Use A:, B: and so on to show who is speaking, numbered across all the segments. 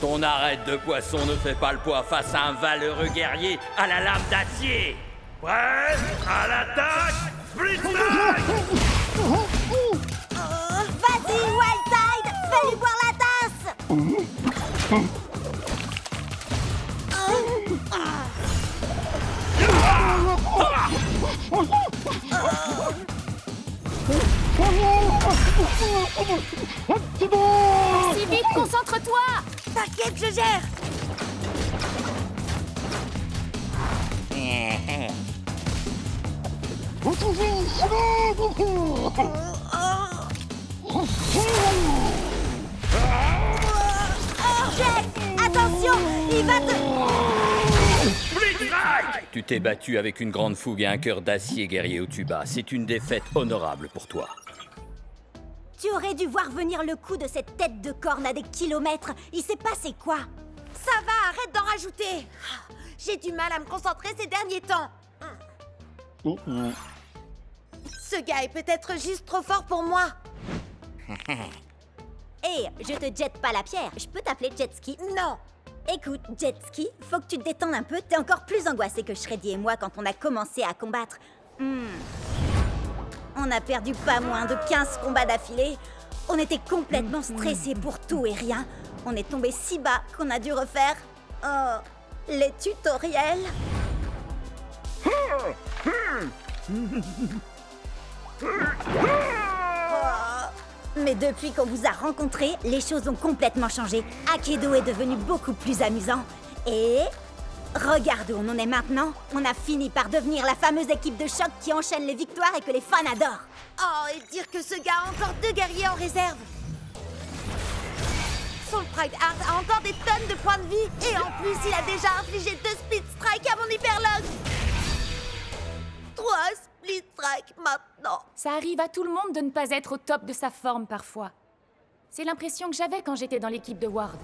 A: Ton arête de poisson ne fait pas le poids face à un valeureux guerrier à la lame d'acier.
B: Prêt à l'attaque. Split Strike.
C: Vas-y, Wildtide, fais-lui boire la tasse.
D: Si vite, concentre-toi!
C: T'inquiète, je gère. Jet, attention, il va te...
B: Split Strike.
A: Tu t'es battu avec une grande fougue et un cœur d'acier, guerrier au tuba. C'est une défaite honorable pour toi.
C: Tu aurais dû voir venir le coup de cette tête de corne à des kilomètres. Il s'est passé quoi? Ça va, arrête d'en rajouter. J'ai du mal à me concentrer ces derniers temps. Ce gars est peut-être juste trop fort pour moi. Hé, je te jette pas la pierre. Je peux t'appeler Jetski? Non. Écoute, Jetski, faut que tu te détendes un peu. T'es encore plus angoissé que Shreddy et moi quand on a commencé à combattre. On a perdu pas moins de 15 combats d'affilée. On était complètement stressés pour tout et rien. On est tombé si bas qu'on a dû refaire... les tutoriels. Mais depuis qu'on vous a rencontrés, les choses ont complètement changé. Akedo est devenu beaucoup plus amusant. Et... regarde où on en est maintenant. On a fini par devenir la fameuse équipe de choc qui enchaîne les victoires et que les fans adorent. Oh, et dire que ce gars a encore 2 guerriers en réserve. Soul Pride Heart a encore des tonnes de points de vie. Et en plus, il a déjà infligé 2 Split Strike à mon Hyperlog. 3 Split Strike maintenant.
D: Ça arrive à tout le monde de ne pas être au top de sa forme parfois. C'est l'impression que j'avais quand j'étais dans l'équipe de Ward.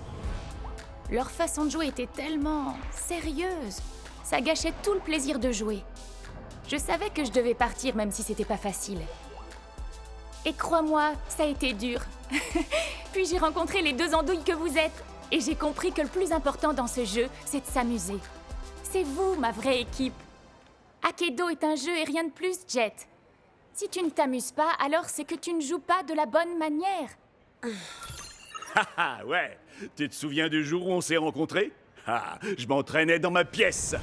D: Leur façon de jouer était tellement sérieuse. Ça gâchait tout le plaisir de jouer. Je savais que je devais partir même si c'était pas facile. Et crois-moi, ça a été dur. Puis j'ai rencontré les 2 andouilles que vous êtes. Et j'ai compris que le plus important dans ce jeu, c'est de s'amuser. C'est vous, ma vraie équipe. Akedo est un jeu et rien de plus, Jet. Si tu ne t'amuses pas, alors c'est que tu ne joues pas de la bonne manière.
B: Ah ouais. Tu te souviens du jour où on s'est rencontrés? Ah, je m'entraînais dans ma pièce.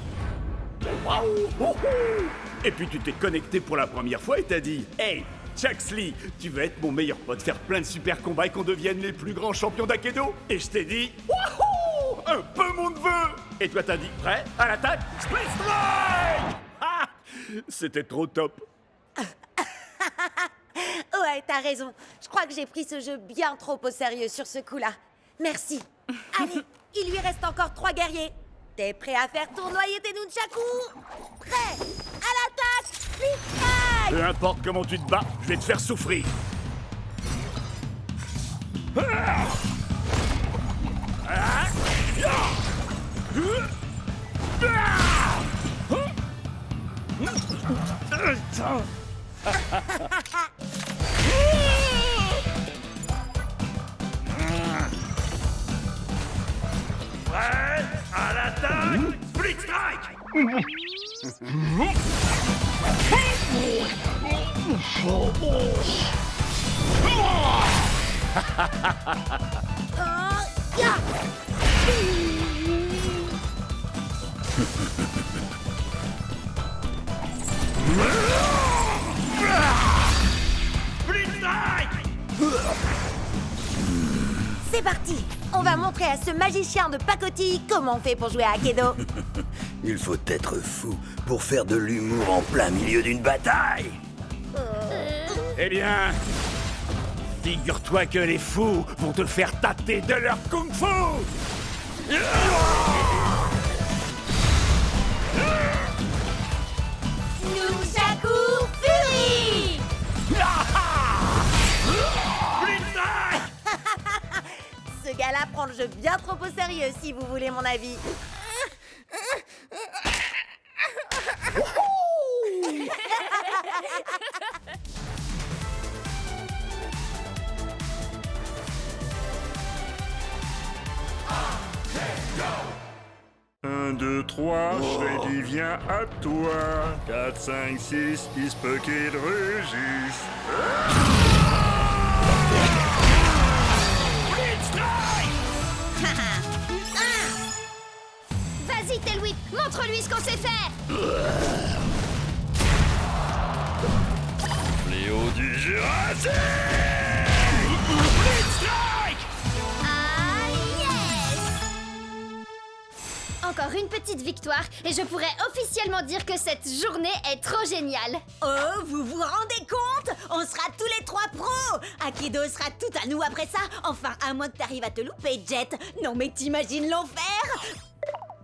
B: Et puis tu t'es connecté pour la première fois et t'as dit « Hey, Chuxley, tu veux être mon meilleur pote, faire plein de super combats et qu'on devienne les plus grands champions d'Akedo ?» Et je t'ai dit « Wouhou, un peu mon neveu !» Et toi t'as dit « Prêt à l'attaque, Split Strike !» Ah, c'était trop top.
C: Ouais, t'as raison. Je crois que j'ai pris ce jeu bien trop au sérieux sur ce coup-là. Merci. Allez, il lui reste encore 3 guerriers. T'es prêt à faire tournoyer tes nunchakus? Prêt à l'attaque, Split Strike!
B: Peu importe comment tu te bats, je vais te faire souffrir. Prêt à l'attaque, Split Strike! Split Strike!
C: C'est parti. On va montrer à ce magicien de pacotille comment on fait pour jouer à Akedo.
E: Il faut être fou pour faire de l'humour en plein milieu d'une bataille.
B: Eh bien, figure-toi que les fous vont te faire tâter de leur kung-fu.
C: Nunchaku Fury!
B: Split Strike!
C: Ce gars-là prend le jeu bien trop au sérieux, si vous voulez mon avis.
F: 3, Freddy vient à toi. 4, 5, 6, il se peut qu'il rugisse.
G: Vas-y, Tailwhip, montre-lui ce qu'on sait faire.
F: Fléau du Jurassique.
G: Ah, yes! Encore une petite victoire et je pourrais officiellement dire que cette journée est trop géniale.
C: Oh, vous vous rendez compte? On sera tous les 3 pros! Akido sera tout à nous après ça. Enfin, à moins que t'arrives à te louper, Jet. Non mais t'imagines l'enfer?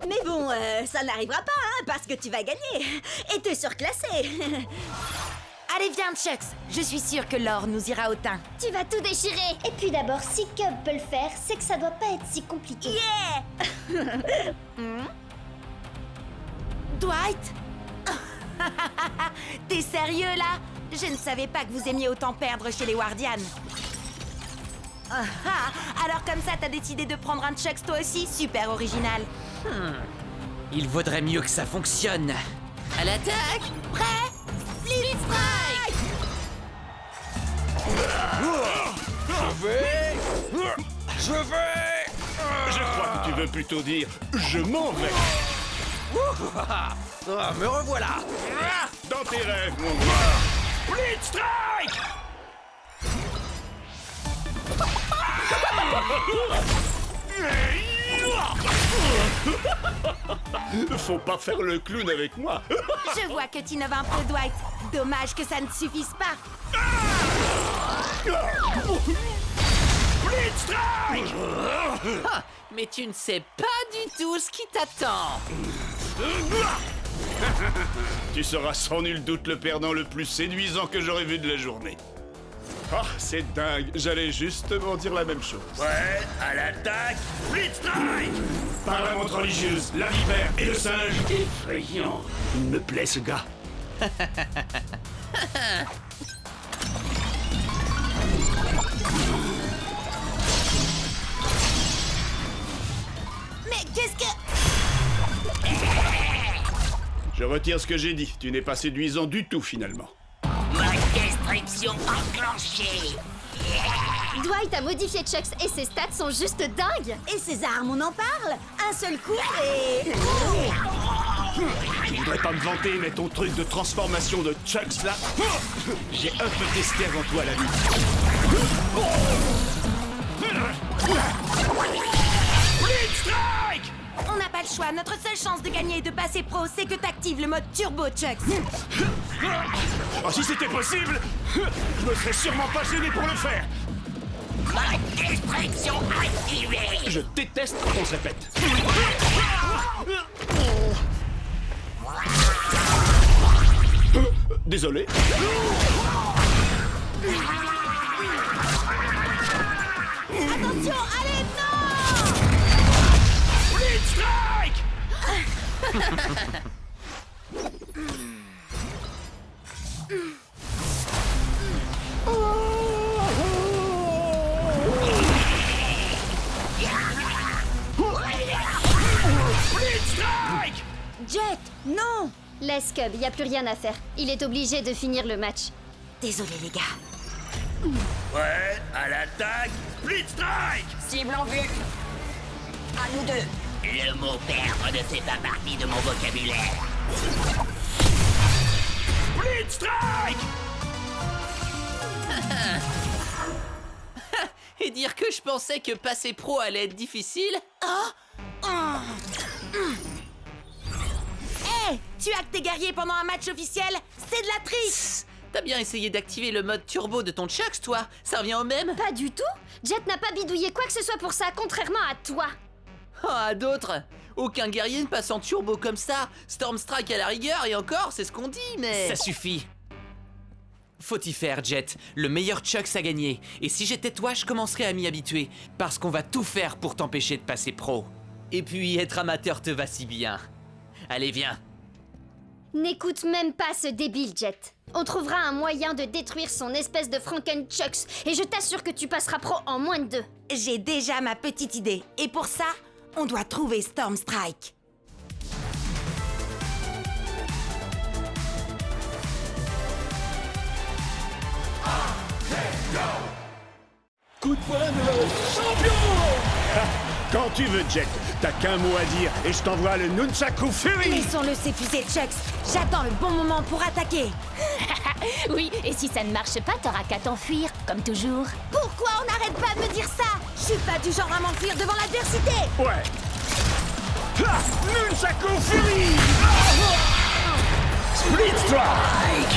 C: Mais bon, ça n'arrivera pas, hein, parce que tu vas gagner. Et te surclasser.
H: Allez, viens, Chucks. Je suis sûre que l'or nous ira au teint.
G: Tu vas tout déchirer. Et puis d'abord, si Cub peut le faire, c'est que ça doit pas être si compliqué.
C: Yeah!
H: Dwight? T'es sérieux, là? Je ne savais pas que vous aimiez autant perdre chez les Wardians. Alors comme ça, t'as décidé de prendre un Chucks toi aussi? Super original.
A: Il vaudrait mieux que ça fonctionne. À l'attaque!
H: Prêt? Split Strike!
A: Je vais...
B: Je crois que tu veux plutôt dire je m'en vais.
A: Me revoilà!
B: Dans tes rêves, mon gars. Split Strike! Faut pas faire le clown avec moi.
H: Je vois que tu innoves un peu, Dwight. Dommage que ça ne suffise pas.
B: Split Strike!
A: Mais tu ne sais pas du tout ce qui t'attend.
B: Tu seras sans nul doute le perdant le plus séduisant que j'aurais vu de la journée. Ah, c'est dingue, j'allais justement dire la même chose.
E: Ouais, à l'attaque.
B: Split Strike! Par la montre religieuse, la vipère et le singe. Effrayant. Il me plaît ce gars.
H: Mais qu'est-ce que...
B: Je retire ce que j'ai dit, tu n'es pas séduisant du tout finalement.
E: Mode destruction enclenchée.
G: Dwight a modifié Chucks et ses stats sont juste dingues.
C: Et ces armes, on en parle? Un seul coup et...
B: Je voudrais pas me vanter, mais ton truc de transformation de Chucks là, j'ai un peu testé avant toi la vie. Split Strike!
H: On n'a pas le choix. Notre seule chance de gagner et de passer pro, c'est que t'actives le mode turbo, Chucks.
B: Oh, si c'était possible, je me serais sûrement pas gêné pour le faire.
E: Mode destruction activée.
B: Je déteste quand on se répète. Désolé.
C: Attention, allez, non!
B: Split Strike! Split Strike!
C: Jet, non!
G: Laisse Cub, y a plus rien à faire. Il est obligé de finir le match.
C: Désolé les gars.
E: Ouais, à l'attaque. Split Strike.
H: Cible en vue. À nous deux.
E: Le mot perdre ne fait pas partie de mon vocabulaire.
B: Split Strike!
A: Et dire que je pensais que passer pro allait être difficile?
H: Hé, tu hackes tes guerriers pendant un match officiel? C'est de la triche.
A: T'as bien essayé d'activer le mode turbo de ton Chucks, toi? Ça revient au même?
G: Pas du tout. Jet n'a pas bidouillé quoi que ce soit pour ça, contrairement à toi.
A: Oh, à d'autres! Aucun guerrier ne passe en turbo comme ça! Storm Strike à la rigueur, et encore, c'est ce qu'on dit, mais... Ça suffit! Faut y faire, Jet. Le meilleur Chucks a gagné. Et si j'étais toi, je commencerais à m'y habituer. Parce qu'on va tout faire pour t'empêcher de passer pro. Et puis, être amateur te va si bien. Allez, viens.
G: N'écoute même pas ce débile, Jet. On trouvera un moyen de détruire son espèce de Franken-Chucks et je t'assure que tu passeras pro en moins de 2.
H: J'ai déjà ma petite idée. Et pour ça, on doit trouver Storm Strike.
B: coup de poing de champion. Quand tu veux, Jet, t'as qu'un mot à dire et je t'envoie le Nunchaku Fury.
H: Laissons-le s'épuiser, Chucks. J'attends le bon moment pour attaquer.
D: Oui, et si ça ne marche pas, t'auras qu'à t'enfuir, comme toujours.
H: Pourquoi on n'arrête pas de me dire ça? Je suis pas du genre à m'enfuir devant l'adversité.
B: Ouais. Ha, Nunchaku Fury. Split Strike.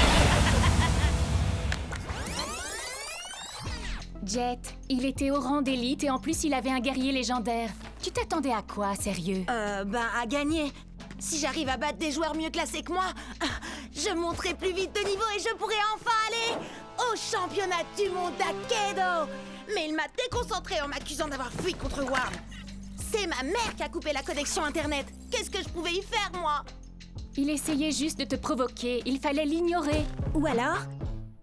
D: Jet, il était au rang d'élite et en plus il avait un guerrier légendaire. Tu t'attendais à quoi, sérieux?
H: À gagner. Si j'arrive à battre des joueurs mieux classés que moi, je monterai plus vite de niveau et je pourrai enfin aller au championnat du monde d'Akedo. Mais il m'a déconcentré en m'accusant d'avoir fui contre Ward. C'est ma mère qui a coupé la connexion internet. Qu'est-ce que je pouvais y faire, moi?
D: Il essayait juste de te provoquer, il fallait l'ignorer.
C: Ou alors,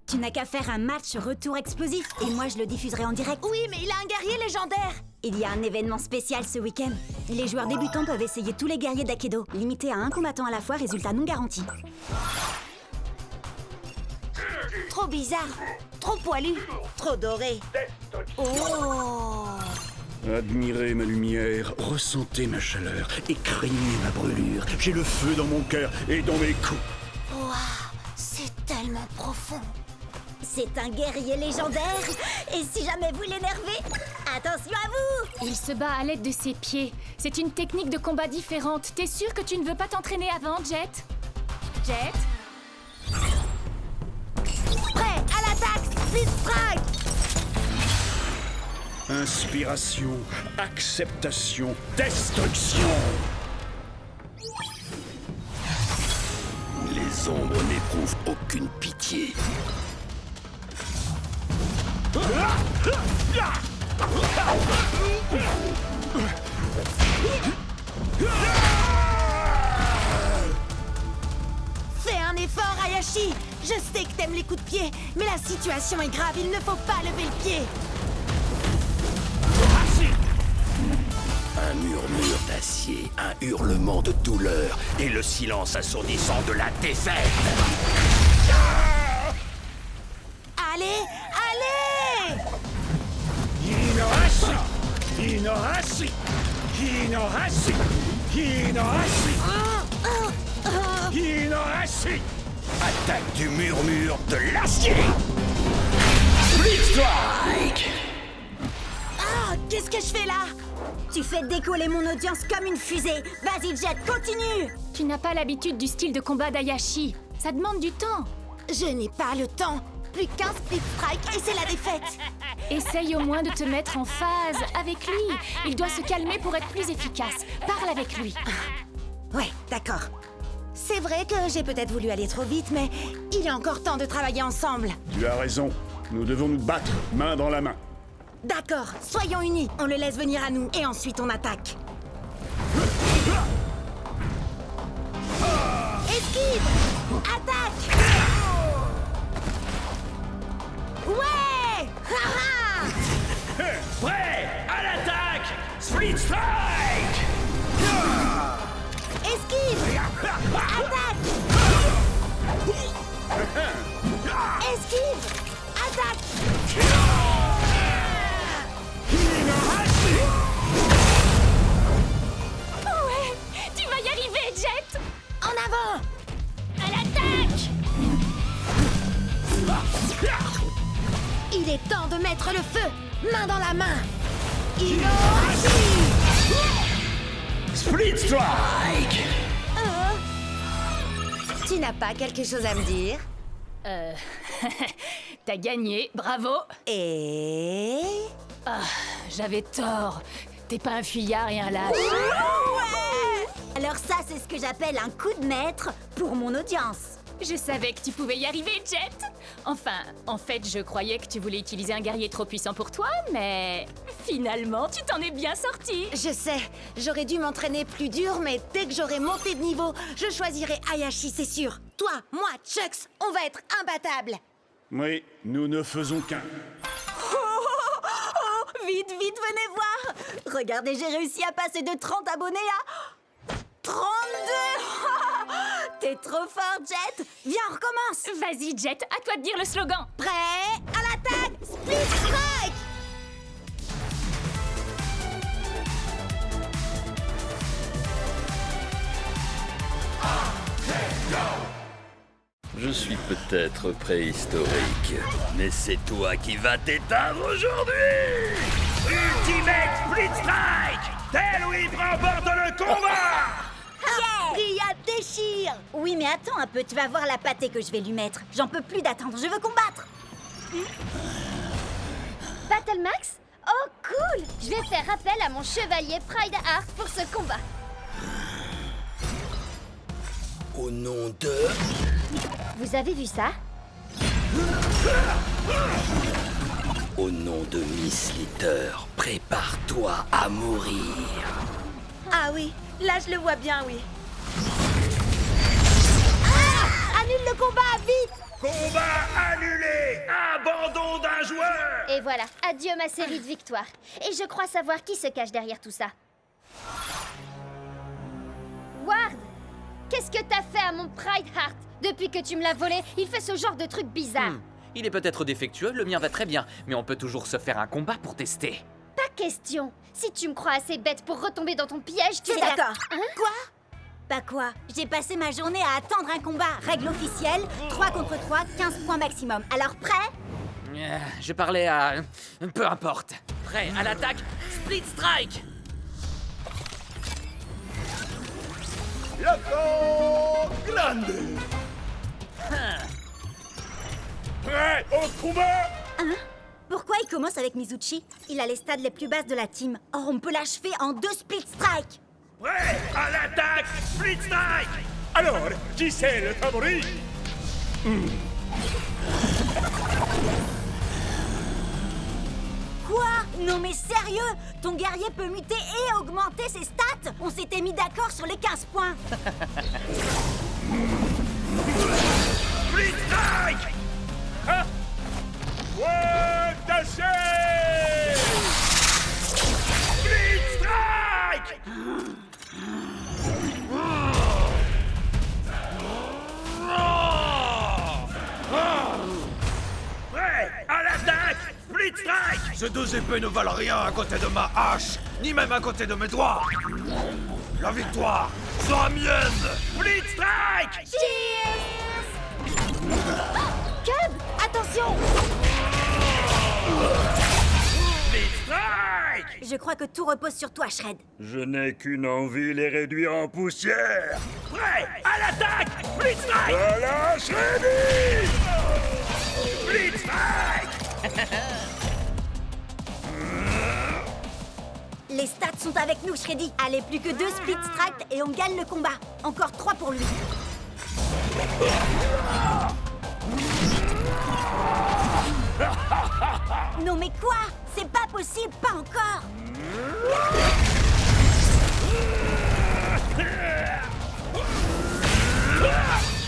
C: tu n'as qu'à faire un match retour explosif et moi je le diffuserai en direct.
H: Oui, mais il a un guerrier légendaire.
C: Il y a un événement spécial ce week-end. Les joueurs débutants peuvent essayer tous les guerriers d'Akedo, limité à un combattant à la fois, résultat non garanti.
H: Trop bizarre, trop poilu, trop doré. Oh!
B: Admirez ma lumière, ressentez ma chaleur et craignez ma brûlure. J'ai le feu dans mon cœur et dans mes coups.
H: Waouh, c'est tellement profond.
C: C'est un guerrier légendaire et si jamais vous l'énervez, attention à vous!
D: Il se bat à l'aide de ses pieds. C'est une technique de combat différente. T'es sûr que tu ne veux pas t'entraîner avant, Jet? Jet?
H: Prêt à l'attaque, Split Strike!
B: Inspiration, acceptation, destruction.
E: Les ombres n'éprouvent aucune pitié.
H: Fais un effort, Hayashi! Je sais que t'aimes les coups de pied, mais la situation est grave, il ne faut pas lever le pied!
E: Un murmure d'acier, un hurlement de douleur et le silence assourdissant de la défaite.
H: Allez, allez!
B: Hinohashi! Hinohashi! Hinohashi! Hinohashi! Hinohashi!
E: Attaque du murmure de l'acier. Split Strike.
H: Ah, qu'est-ce que je fais là?
C: Tu fais décoller mon audience comme une fusée. Vas-y, Jet, continue!
D: Tu n'as pas l'habitude du style de combat d'Hayashi. Ça demande du temps.
H: Je n'ai pas le temps. Plus qu'un Split Strike et c'est la défaite.
D: Essaye au moins de te mettre en phase avec lui. Il doit se calmer pour être plus efficace. Parle avec lui.
H: Ouais, d'accord. C'est vrai que j'ai peut-être voulu aller trop vite, mais il est encore temps de travailler ensemble.
B: Tu as raison. Nous devons nous battre, main dans la main.
H: D'accord, soyons unis. On le laisse venir à nous et ensuite on attaque. Esquive! Attaque! Ouais! Haha!
E: Prêt à l'attaque. Split Strike.
H: Esquive! Attaque! Esquive! Attaque!
D: Ouais, tu vas y arriver, Jet.
H: En avant!
D: À l'attaque.
H: Il est temps de mettre le feu! Main dans la main! Inohashi!
E: Split Strike.
H: Tu n'as pas quelque chose à me dire?
D: T'as gagné, bravo.
H: Et...
D: J'avais tort. T'es pas un fuyard et un lâche.
C: Alors ça, c'est ce que j'appelle un coup de maître pour mon audience.
D: Je savais que tu pouvais y arriver, Jet. Enfin, en fait, je croyais que tu voulais utiliser un guerrier trop puissant pour toi, mais finalement, tu t'en es bien sorti.
H: Je sais, j'aurais dû m'entraîner plus dur, mais dès que j'aurai monté de niveau, je choisirai Hayashi, c'est sûr. Toi, moi, Chucks, on va être imbattables.
B: Oui, nous ne faisons qu'un.
C: Vite, vite, venez voir! Regardez, j'ai réussi à passer de 30 abonnés à 32! T'es trop fort, Jet! Viens, on recommence!
D: Vas-y, Jet, à toi de dire le slogan.
H: Prêt à l'attaque! Split Strike!
E: suis peut-être préhistorique, mais c'est toi qui vas t'éteindre aujourd'hui!
B: Ultimate Split Strike! Tailwhip remporte le combat!
H: Ria déchire.
C: Oui, mais attends un peu, tu vas voir la pâtée que je vais lui mettre. J'en peux plus d'attendre, je veux combattre.
G: Battle Max? Oh cool! Je vais faire appel à mon chevalier Pride Heart pour ce combat.
E: Au nom de...
G: Vous avez vu ça?
E: Au nom de Miss Litter, prépare-toi à mourir.
H: Ah oui, là je le vois bien, oui. Annule le combat, vite!
B: Combat annulé! Abandon d'un joueur!
G: Et voilà, adieu ma série de victoires. Et je crois savoir qui se cache derrière tout ça. Ward! Qu'est-ce que t'as fait à mon Pride Heart? Depuis que tu me l'as volé, il fait ce genre de truc bizarre.
A: Il est peut-être défectueux, le mien va très bien, mais on peut toujours se faire un combat pour tester.
G: Pas question. Si tu me crois assez bête pour retomber dans ton piège, tu
C: C'est
G: vas...
C: d'accord.
G: Hein?
C: Quoi? Bah quoi? J'ai passé ma journée à attendre un combat. Règle officielle, 3 contre 3, 15 points maximum. Alors prêt?
A: Je parlais à... peu importe. Prêt à l'attaque, Split Strike!
B: Yako Grande! Prêt au combat?
C: Pourquoi il commence avec Mizuchi? Il a les stades les plus basses de la team. Or, on peut l'achever en 2 split strike.
B: Prêt à l'attaque, Split Strike! Alors, qui c'est le favori?
C: Quoi? Non mais sérieux? Ton guerrier peut muter et augmenter ses stats? On s'était mis d'accord sur les 15 points.
B: Split Strike! Hein? Ouais, tâchez! Split Strike! Prêt à l'attaque, Split Strike!
I: Ces deux épées ne valent rien à côté de ma hache, ni même à côté de mes doigts. La victoire sera mienne.
B: Split Strike!
H: Cub, attention!
B: Split Strike!
C: Je crois que tout repose sur toi, Shred.
F: Je n'ai qu'une envie, les réduire en poussière.
B: Prêt à l'attaque, Split Strike!
F: Voilà, Shreddy!
B: Split Strike!
C: Les stats sont avec nous, Shreddy. Allez, plus que 2 split strike et on gagne le combat. Encore 3 pour lui. Non mais quoi? C'est pas possible, pas encore.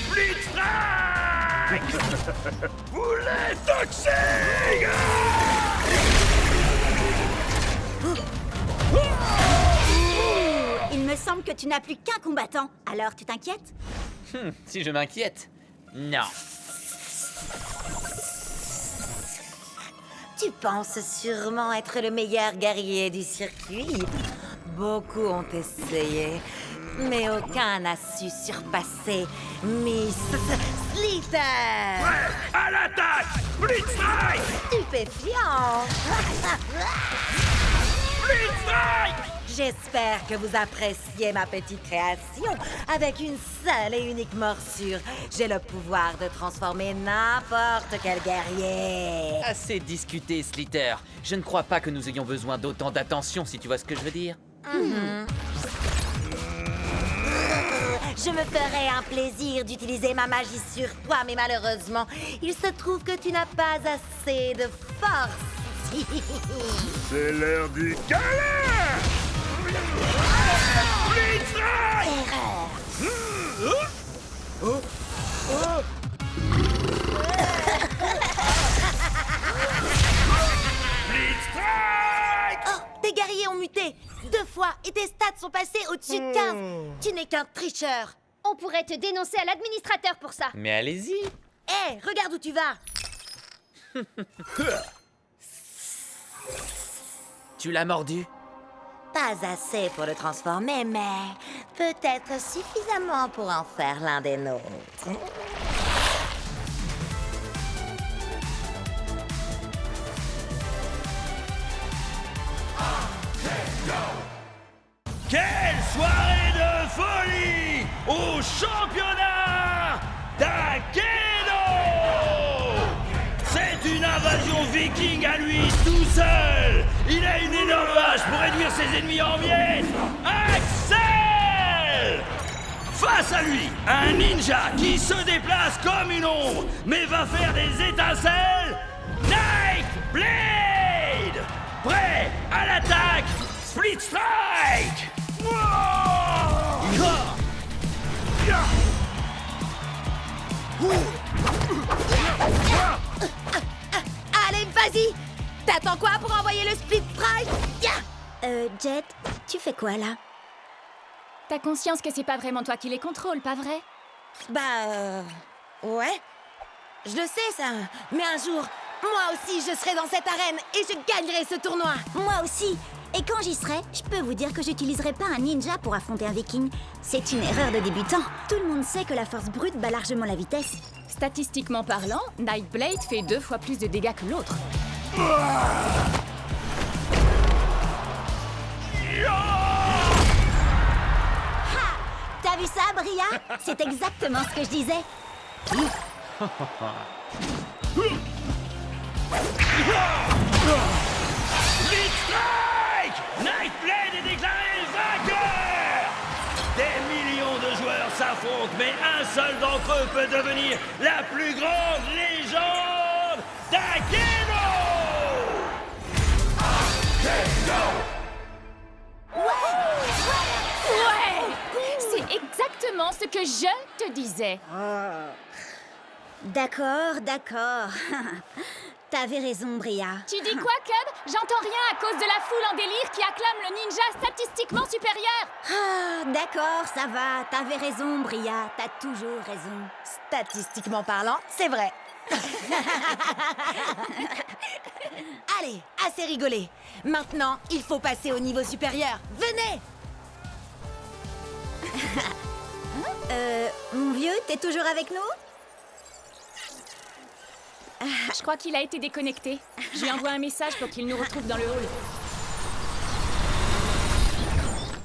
B: Split Strike! Boulet toxique!
C: Il me semble que tu n'as plus qu'un combattant. Alors, tu t'inquiètes?
A: Si je m'inquiète. Non.
H: Tu penses sûrement être le meilleur guerrier du circuit. Beaucoup ont essayé, mais aucun n'a su surpasser Miss Litter.
B: Prêt à l'attaque, Split Strike!
H: Stupéfiant.
B: Split Strike!
H: J'espère que vous appréciez ma petite création. Avec une seule et unique morsure, j'ai le pouvoir de transformer n'importe quel guerrier.
A: Assez discuté, Slitter. Je ne crois pas que nous ayons besoin d'autant d'attention, si tu vois ce que je veux dire.
H: Je me ferais un plaisir d'utiliser ma magie sur toi, mais malheureusement, il se trouve que tu n'as pas assez de force.
F: C'est l'heure du câlin!
B: Split Strike! Split Strike!
H: Oh, tes guerriers ont muté 2 fois et tes stats sont passés au-dessus de 15. Tu n'es qu'un tricheur.
G: On pourrait te dénoncer à l'administrateur pour ça.
A: Mais allez-y.
H: Hé, regarde où tu vas.
A: Tu l'as mordu?
H: Pas assez pour le transformer, mais peut-être suffisamment pour en faire l'un des nôtres.
F: au championnat d'Akedo! C'est une invasion viking à lui tout seul! Il a une énorme hache pour réduire ses ennemis en miettes! Axel! Face à lui, un ninja qui se déplace comme une ombre, mais va faire des étincelles! Nightblade! Prêt à l'attaque! Split Strike!
H: Allez, vas-y! T'attends quoi pour envoyer le Split Strike?
C: Jet, tu fais quoi là?
D: T'as conscience que c'est pas vraiment toi qui les contrôle, pas vrai?
H: Ouais. Je le sais, ça. Mais un jour, moi aussi, je serai dans cette arène et je gagnerai ce tournoi.
C: Moi aussi. Et quand j'y serai, je peux vous dire que j'utiliserai pas un ninja pour affronter un viking. C'est une erreur de débutant. Tout le monde sait que la force brute bat largement la vitesse.
D: Statistiquement parlant, Nightblade fait 2 fois plus de dégâts que l'autre.
C: T'as vu ça, Bria? C'est exactement ce que je disais.
F: Split Strike! Nightblade est déclaré vainqueur! Des millions de joueurs s'affrontent, mais un seul d'entre eux peut devenir la plus grande légende d'Akedo!
D: Ouais! C'est exactement ce que je te disais.
C: D'accord. T'avais raison, Bria.
D: Tu dis quoi, Cub? J'entends rien à cause de la foule en délire qui acclame le ninja statistiquement supérieur.
C: D'accord, ça va. T'avais raison, Bria. T'as toujours raison.
H: Statistiquement parlant, c'est vrai. Allez, assez rigolé. Maintenant, il faut passer au niveau supérieur. Venez!
C: Mon vieux, t'es toujours avec nous?
D: Je crois qu'il a été déconnecté. Je lui envoie un message pour qu'il nous retrouve dans le hall.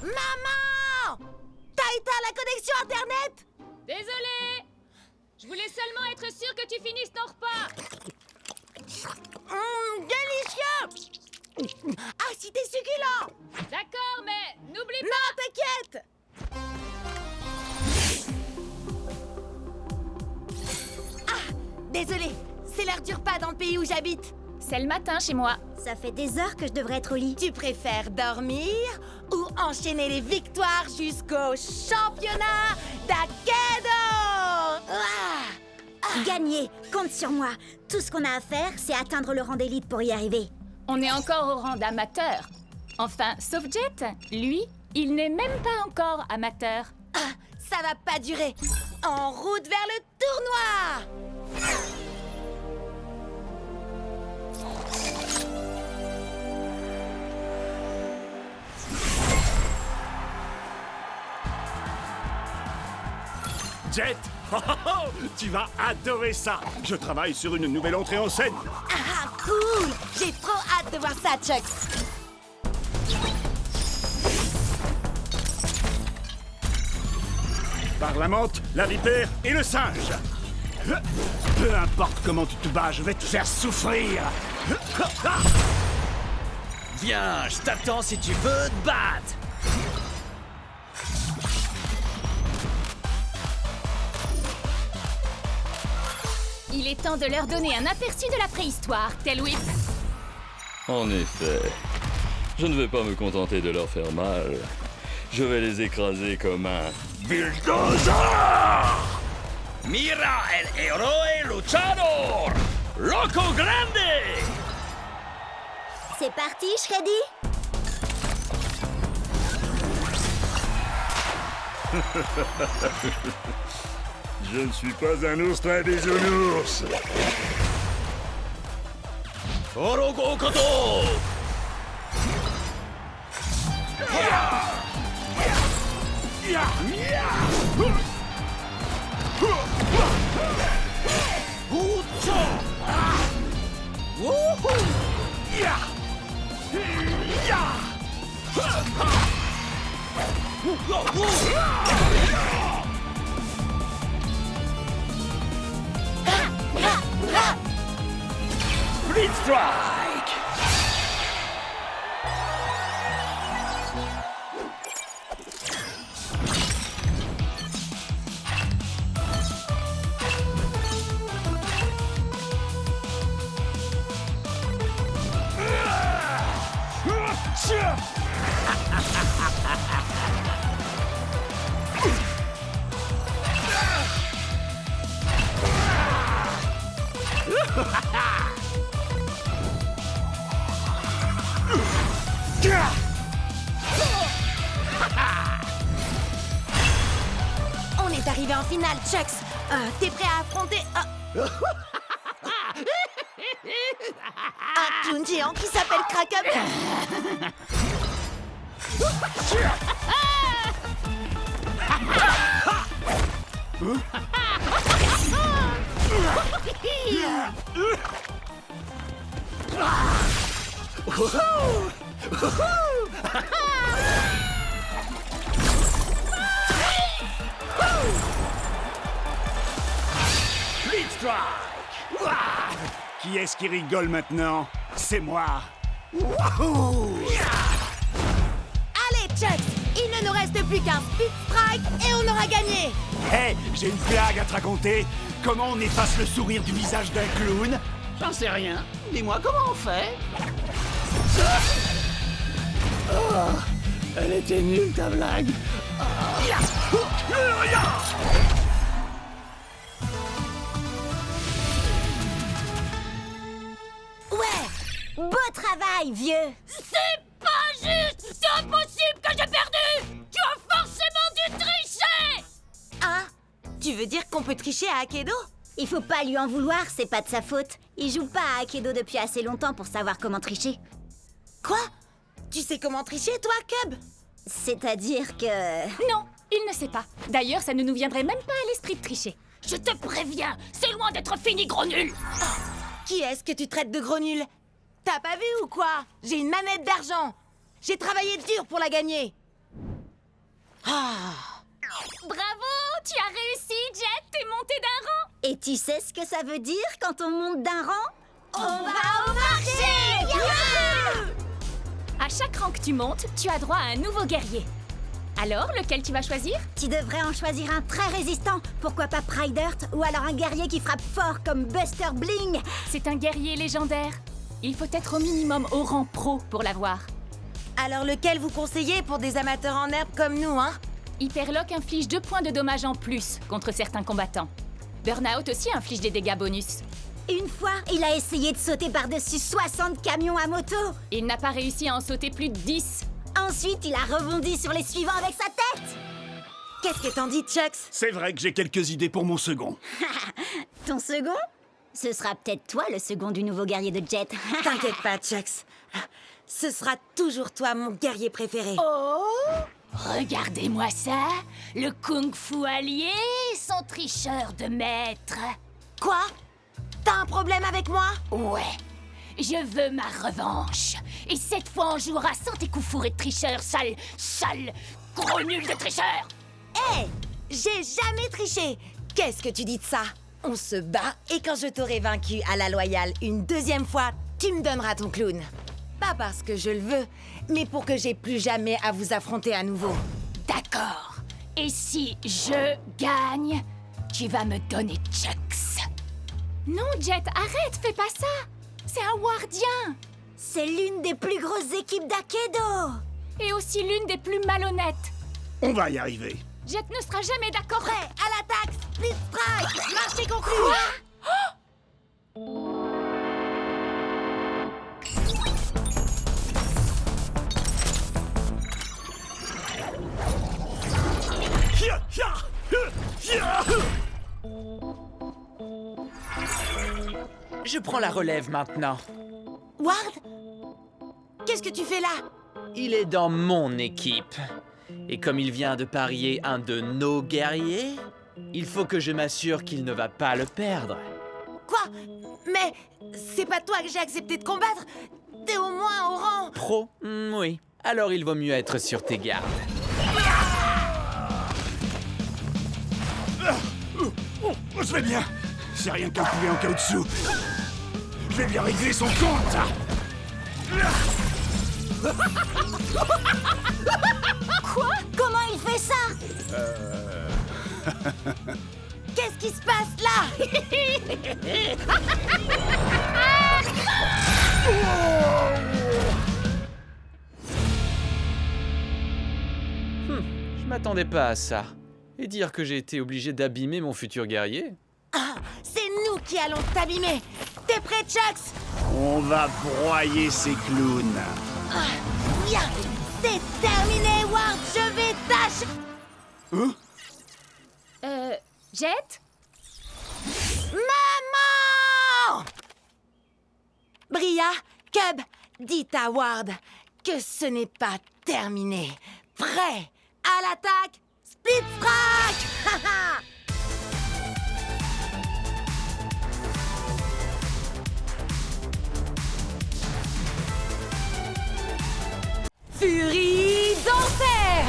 H: Maman! T'as éteint la connexion Internet?
D: Désolée! Je voulais seulement être sûre que tu finisses ton repas.
H: Délicieux! Ah, si t'es succulent!
D: D'accord, mais n'oublie pas...
H: Non, t'inquiète! Ah, désolé, c'est l'heure du repas dans le pays où j'habite.
D: C'est le matin chez moi.
C: Ça fait des heures que je devrais être au lit.
H: Tu préfères dormir ou enchaîner les victoires jusqu'au championnat d'Akedo?
C: Gagner, compte sur moi. Tout ce qu'on a à faire, c'est atteindre le rang d'élite pour y arriver.
D: On est encore au rang d'amateur. Enfin, sauf Jet. Lui, il n'est même pas encore amateur.
H: Ah, ça va pas durer. En route vers le tournoi!
B: Jet, tu vas adorer ça. Je travaille sur une nouvelle entrée en scène.
H: Ah, cool! J'ai trop hâte de voir ça, Chuck.
B: Par la menthe, la vipère et le singe. Peu importe comment tu te bats, je vais te faire souffrir.
A: Viens, je t'attends si tu veux te battre.
D: Il est temps de leur donner un aperçu de la préhistoire, Tail Whip.
F: En effet, je ne vais pas me contenter de leur faire mal. Je vais les écraser comme un bulldozer!
A: Mira el héroe luchador! Loco Grande!
C: C'est parti, Shreddy?
F: Je ne suis pas un ours très bisounours.
A: Orogo Koto!
F: Split Strike!
H: On est arrivé en finale, Chucks. T'es prêt à affronter un clown géant qui s'appelle Kraken?
F: Split Strike!
B: Ouah! Qui est-ce qui rigole maintenant? C'est moi. Wouhou!
H: Allez, Chucks, il ne nous reste plus qu'un Split Strike et on aura gagné.
B: Hé, j'ai une blague à te raconter. Comment on efface le sourire du visage d'un clown?
A: J'en sais rien. Dis-moi comment on fait.
F: Elle était nulle ta blague.
C: Ouais! Beau travail, vieux!
D: C'est pas juste! C'est impossible que j'ai perdu! Tu as forcément dû tricher!
H: Hein? Tu veux dire qu'on peut tricher à Akedo?
C: Il faut pas lui en vouloir, c'est pas de sa faute. Il joue pas à Akedo depuis assez longtemps pour savoir comment tricher.
H: Quoi? Tu sais comment tricher, toi, Cub?
C: C'est-à-dire que...
D: Non, il ne sait pas. D'ailleurs, ça ne nous viendrait même pas à l'esprit de tricher. Je te préviens, c'est loin d'être fini, gros nul!
H: Qui est-ce que tu traites de gros nul? T'as pas vu ou quoi? J'ai une manette d'argent. J'ai travaillé dur pour la gagner.
D: Bravo! Tu as réussi, Jet! T'es monté d'un rang!
C: Et tu sais ce que ça veut dire quand on monte d'un rang?
H: On va au marché!
D: À chaque rang que tu montes, tu as droit à un nouveau guerrier. Alors, lequel tu vas choisir?
C: Tu devrais en choisir un très résistant. Pourquoi pas Pride Earth? Ou alors un guerrier qui frappe fort comme Buster Bling.
D: C'est un guerrier légendaire. Il faut être au minimum au rang pro pour l'avoir.
H: Alors lequel vous conseillez pour des amateurs en herbe comme nous, hein?
D: Hyperlock inflige 2 points de dommages en plus contre certains combattants. Burnout aussi inflige des dégâts bonus.
C: Une fois, il a essayé de sauter par-dessus 60 camions à moto.
D: Il n'a pas réussi à en sauter plus de 10.
C: Ensuite, il a rebondi sur les suivants avec sa tête.
H: Qu'est-ce que t'en dis, Chucks?
B: C'est vrai que j'ai quelques idées pour mon second.
C: Ton second? Ce sera peut-être toi le second du nouveau guerrier de Jet.
H: T'inquiète pas, Chucks. Ce sera toujours toi, mon guerrier préféré.
D: Regardez-moi ça, le kung-fu allié, son tricheur de maître.
H: Quoi? T'as un problème avec moi?
D: Ouais, je veux ma revanche. Et cette fois, on jouera sans tes coups fourrés de tricheur, sale, gros nul de tricheur.
H: Hé! J'ai jamais triché! Qu'est-ce que tu dis de ça? On se bat et quand je t'aurai vaincu à la loyale une deuxième fois, tu me donneras ton clown. Pas parce que je le veux, mais pour que j'ai plus jamais à vous affronter à nouveau.
D: D'accord. Et si je gagne, tu vas me donner Chucks. Non, Jet, arrête, fais pas ça. C'est un wardien.
C: C'est l'une des plus grosses équipes d'Akedo.
D: Et aussi l'une des plus malhonnêtes.
B: On va y arriver.
D: Jet ne sera jamais d'accord.
H: Prêt, à l'attaque, split strike, marché conclu.
A: Je prends la relève maintenant.
H: Ward? Qu'est-ce que tu fais là?
A: Il est dans mon équipe. Et comme il vient de parier un de nos guerriers, il faut que je m'assure qu'il ne va pas le perdre.
H: Quoi? Mais c'est pas toi que j'ai accepté de combattre. T'es au moins au rang.
A: Pro? Oui. Alors il vaut mieux être sur tes gardes.
B: Je vais bien. c'est rien qu'un poulet en caoutchouc. Je vais bien régler son compte.
C: Quoi? Comment il fait ça?
H: Qu'est-ce qui se passe là?
A: Je m'attendais pas à ça. Et dire que j'ai été obligé d'abîmer mon futur guerrier?
H: Ah, c'est nous qui allons t'abîmer. T'es prêt, Chucks?
B: On va broyer ces clowns.
H: Ah, bien. C'est terminé, Ward. Je vais tâcher.
D: Jet?
H: Maman! Bria, Cub, dites à Ward que ce n'est pas terminé. Prêt à l'attaque, Split Strike! Furie d'enfer!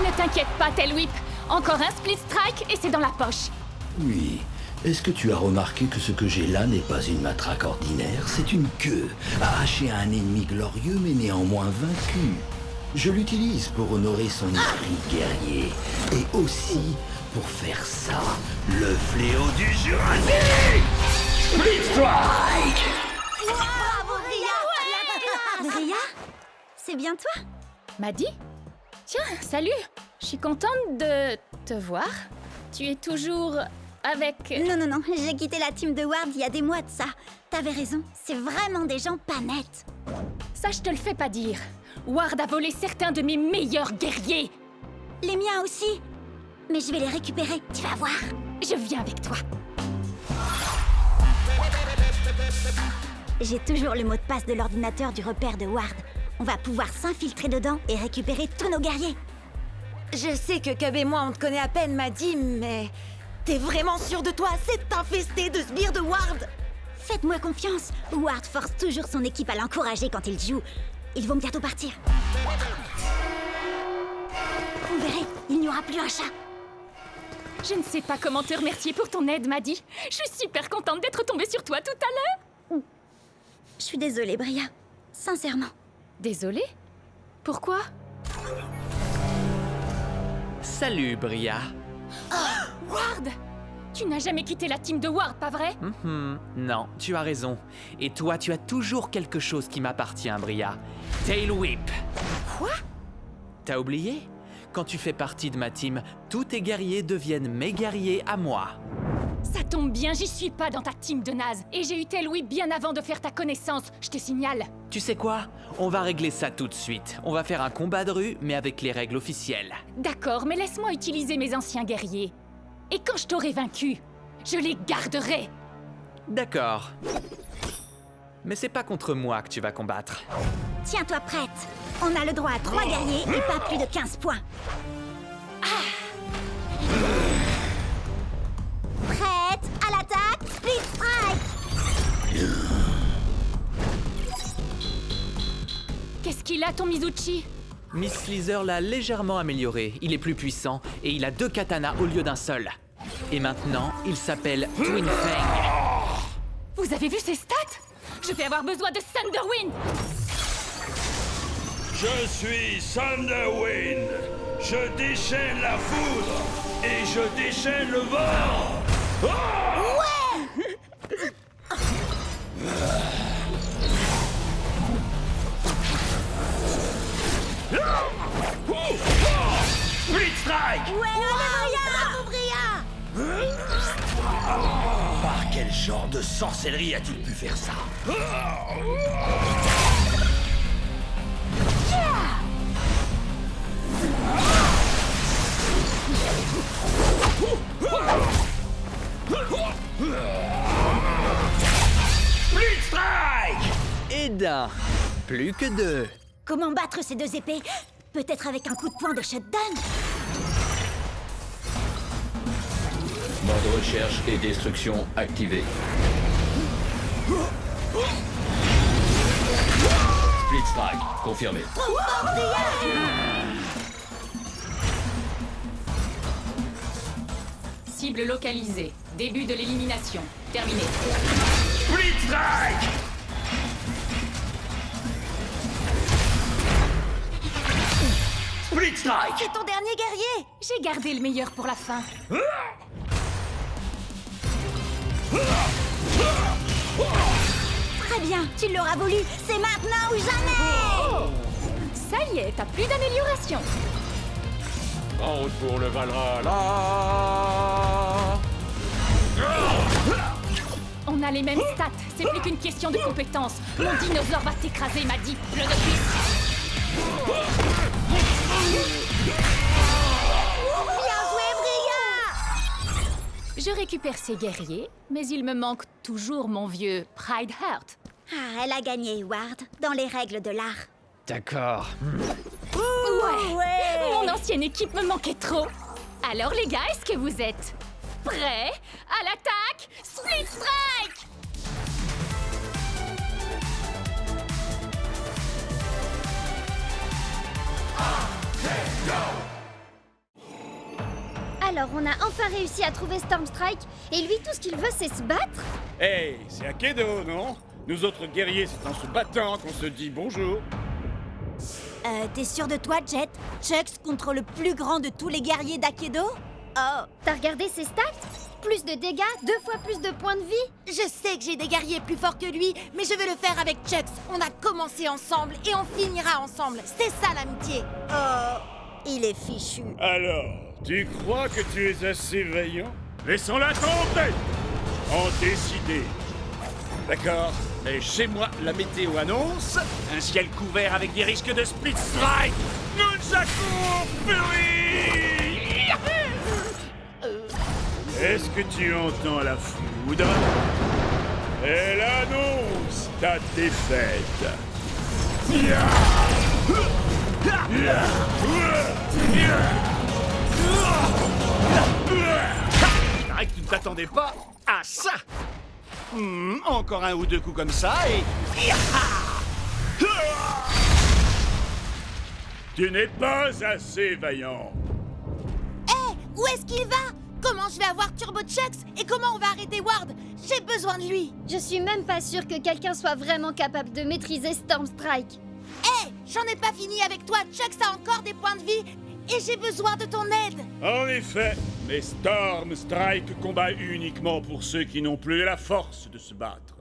D: Ne t'inquiète pas, Tailwhip. Encore un Split Strike et c'est dans la poche.
E: Oui. Est-ce que tu as remarqué que ce que j'ai là n'est pas une matraque ordinaire? C'est une queue, arrachée à un ennemi glorieux mais néanmoins vaincu. Je l'utilise pour honorer son esprit guerrier. Et aussi pour faire ça, le fléau du Jurassique! Split Strike!
C: Bravo, Bria! Bria? C'est bien toi?
D: Maddie? Tiens, salut. Je suis contente de te voir. Tu es toujours avec...
C: Non, j'ai quitté la team de Ward il y a des mois de ça. T'avais raison, c'est vraiment des gens pas nets.
D: Ça, je te le fais pas dire. Ward a volé certains de mes meilleurs guerriers.
C: Les miens aussi. Mais je vais les récupérer, tu vas voir.
D: Je viens avec toi.
C: J'ai toujours le mot de passe de l'ordinateur du repère de Ward. On va pouvoir s'infiltrer dedans et récupérer tous nos guerriers.
H: Je sais que Cub et moi on te connaît à peine, Maddie, mais... T'es vraiment sûr de toi? C'est infesté de sbires de Ward!
C: Faites-moi confiance. Ward force toujours son équipe à l'encourager quand il joue. Ils vont bientôt partir. Vous verrez, il n'y aura plus un chat.
D: Je ne sais pas comment te remercier pour ton aide, Maddie. Je suis super contente d'être tombée sur toi tout à l'heure.
C: Je suis désolée, Bria. Sincèrement.
D: Désolée? Pourquoi?
A: Salut, Bria.
D: Ward! Tu n'as jamais quitté la team de Ward, pas vrai?
A: Non, tu as raison. Et toi, tu as toujours quelque chose qui m'appartient, Bria. Tailwhip.
H: Quoi?
A: T'as oublié? Quand tu fais partie de ma team, tous tes guerriers deviennent mes guerriers à moi.
D: Ça tombe bien, j'y suis pas dans ta team de naze. Et j'ai eu Tailwhip bien avant de faire ta connaissance, je te signale.
A: Tu sais quoi? On va régler ça tout de suite. On va faire un combat de rue, mais avec les règles officielles.
D: D'accord, mais laisse-moi utiliser mes anciens guerriers. Et quand je t'aurai vaincu, je les garderai.
A: D'accord. Mais c'est pas contre moi que tu vas combattre.
C: Tiens-toi prête. On a le droit à 3 guerriers et pas plus de 15 points. Prête à l'attaque, Split Strike!
D: Qu'est-ce qu'il a, ton Mizuchi?
A: Miss Sleazer l'a légèrement amélioré. Il est plus puissant et il a 2 katanas au lieu d'un seul. Et maintenant, il s'appelle Twin Fang.
D: Vous avez vu ses stats? Je vais avoir besoin de Thunderwind.
F: Je suis Thunderwind. Je déchaîne la foudre et je déchaîne le vent. Split Strike!
H: Bravo, Bria!
E: Par quel genre de sorcellerie a-t-il pu faire ça?
F: Split Strike!
A: Et d'un. Plus que 2.
C: Comment battre ces 2 épées? Peut-être avec un coup de poing de shutdown?
J: Mode recherche et destruction activé. Split Strike, confirmé.
D: Cible localisée. Début de l'élimination. Terminé.
F: Split Strike! Split Strike!
H: C'est ton dernier guerrier!
D: J'ai gardé le meilleur pour la fin.
C: Très bien, tu l'auras voulu. C'est maintenant ou jamais.
D: Ça y est, t'as plus d'amélioration.
J: En route pour le Valhalla.
D: On a les mêmes stats, c'est plus qu'une question de compétence. Mon dinosaure va t'écraser, m'a dit le novice.
H: Bien joué, Bria!
D: Je récupère ces guerriers, mais il me manque toujours mon vieux Pride Heart.
C: Ah, elle a gagné, Ward, dans les règles de l'art.
A: D'accord.
D: Ouais. Mon ancienne équipe me manquait trop. Alors les gars, est-ce que vous êtes prêts à l'attaque? Split Strike!
G: Alors, on a enfin réussi à trouver Stormstrike, et lui, tout ce qu'il veut, c'est se battre?
B: Hey, c'est Akedo, non? Nous autres guerriers, c'est en se battant qu'on se dit bonjour.
C: T'es sûr de toi, Jet? Chucks contre le plus grand de tous les guerriers d'Akedo? Oh,
G: T'as regardé ses stats? Plus de dégâts, 2 fois plus de points de vie.
H: Je sais que j'ai des guerriers plus forts que lui, mais je vais le faire avec Chucks. On a commencé ensemble et on finira ensemble. C'est ça l'amitié.
C: oh, il est fichu.
B: Alors, tu crois que tu es assez vaillant? Laissons-la tomber! En décider. D'accord, mais chez moi, la météo annonce un ciel couvert avec des risques de split strike. Nunchaku Fury! Est-ce que tu entends la foudre? Elle annonce ta défaite. Paraît que tu ne t'attendais pas à ça. Encore un ou deux coups comme ça et... Tu n'es pas assez vaillant.
H: Hé, où est-ce qu'il va? Comment je vais avoir Turbo Chucks? Et comment on va arrêter Ward? J'ai besoin de lui.
G: Je suis même pas sûre que quelqu'un soit vraiment capable de maîtriser Stormstrike.
H: Hé, j'en ai pas fini avec toi. Chucks a encore des points de vie et j'ai besoin de ton aide.
B: En effet, mais Stormstrike combat uniquement pour ceux qui n'ont plus la force de se battre.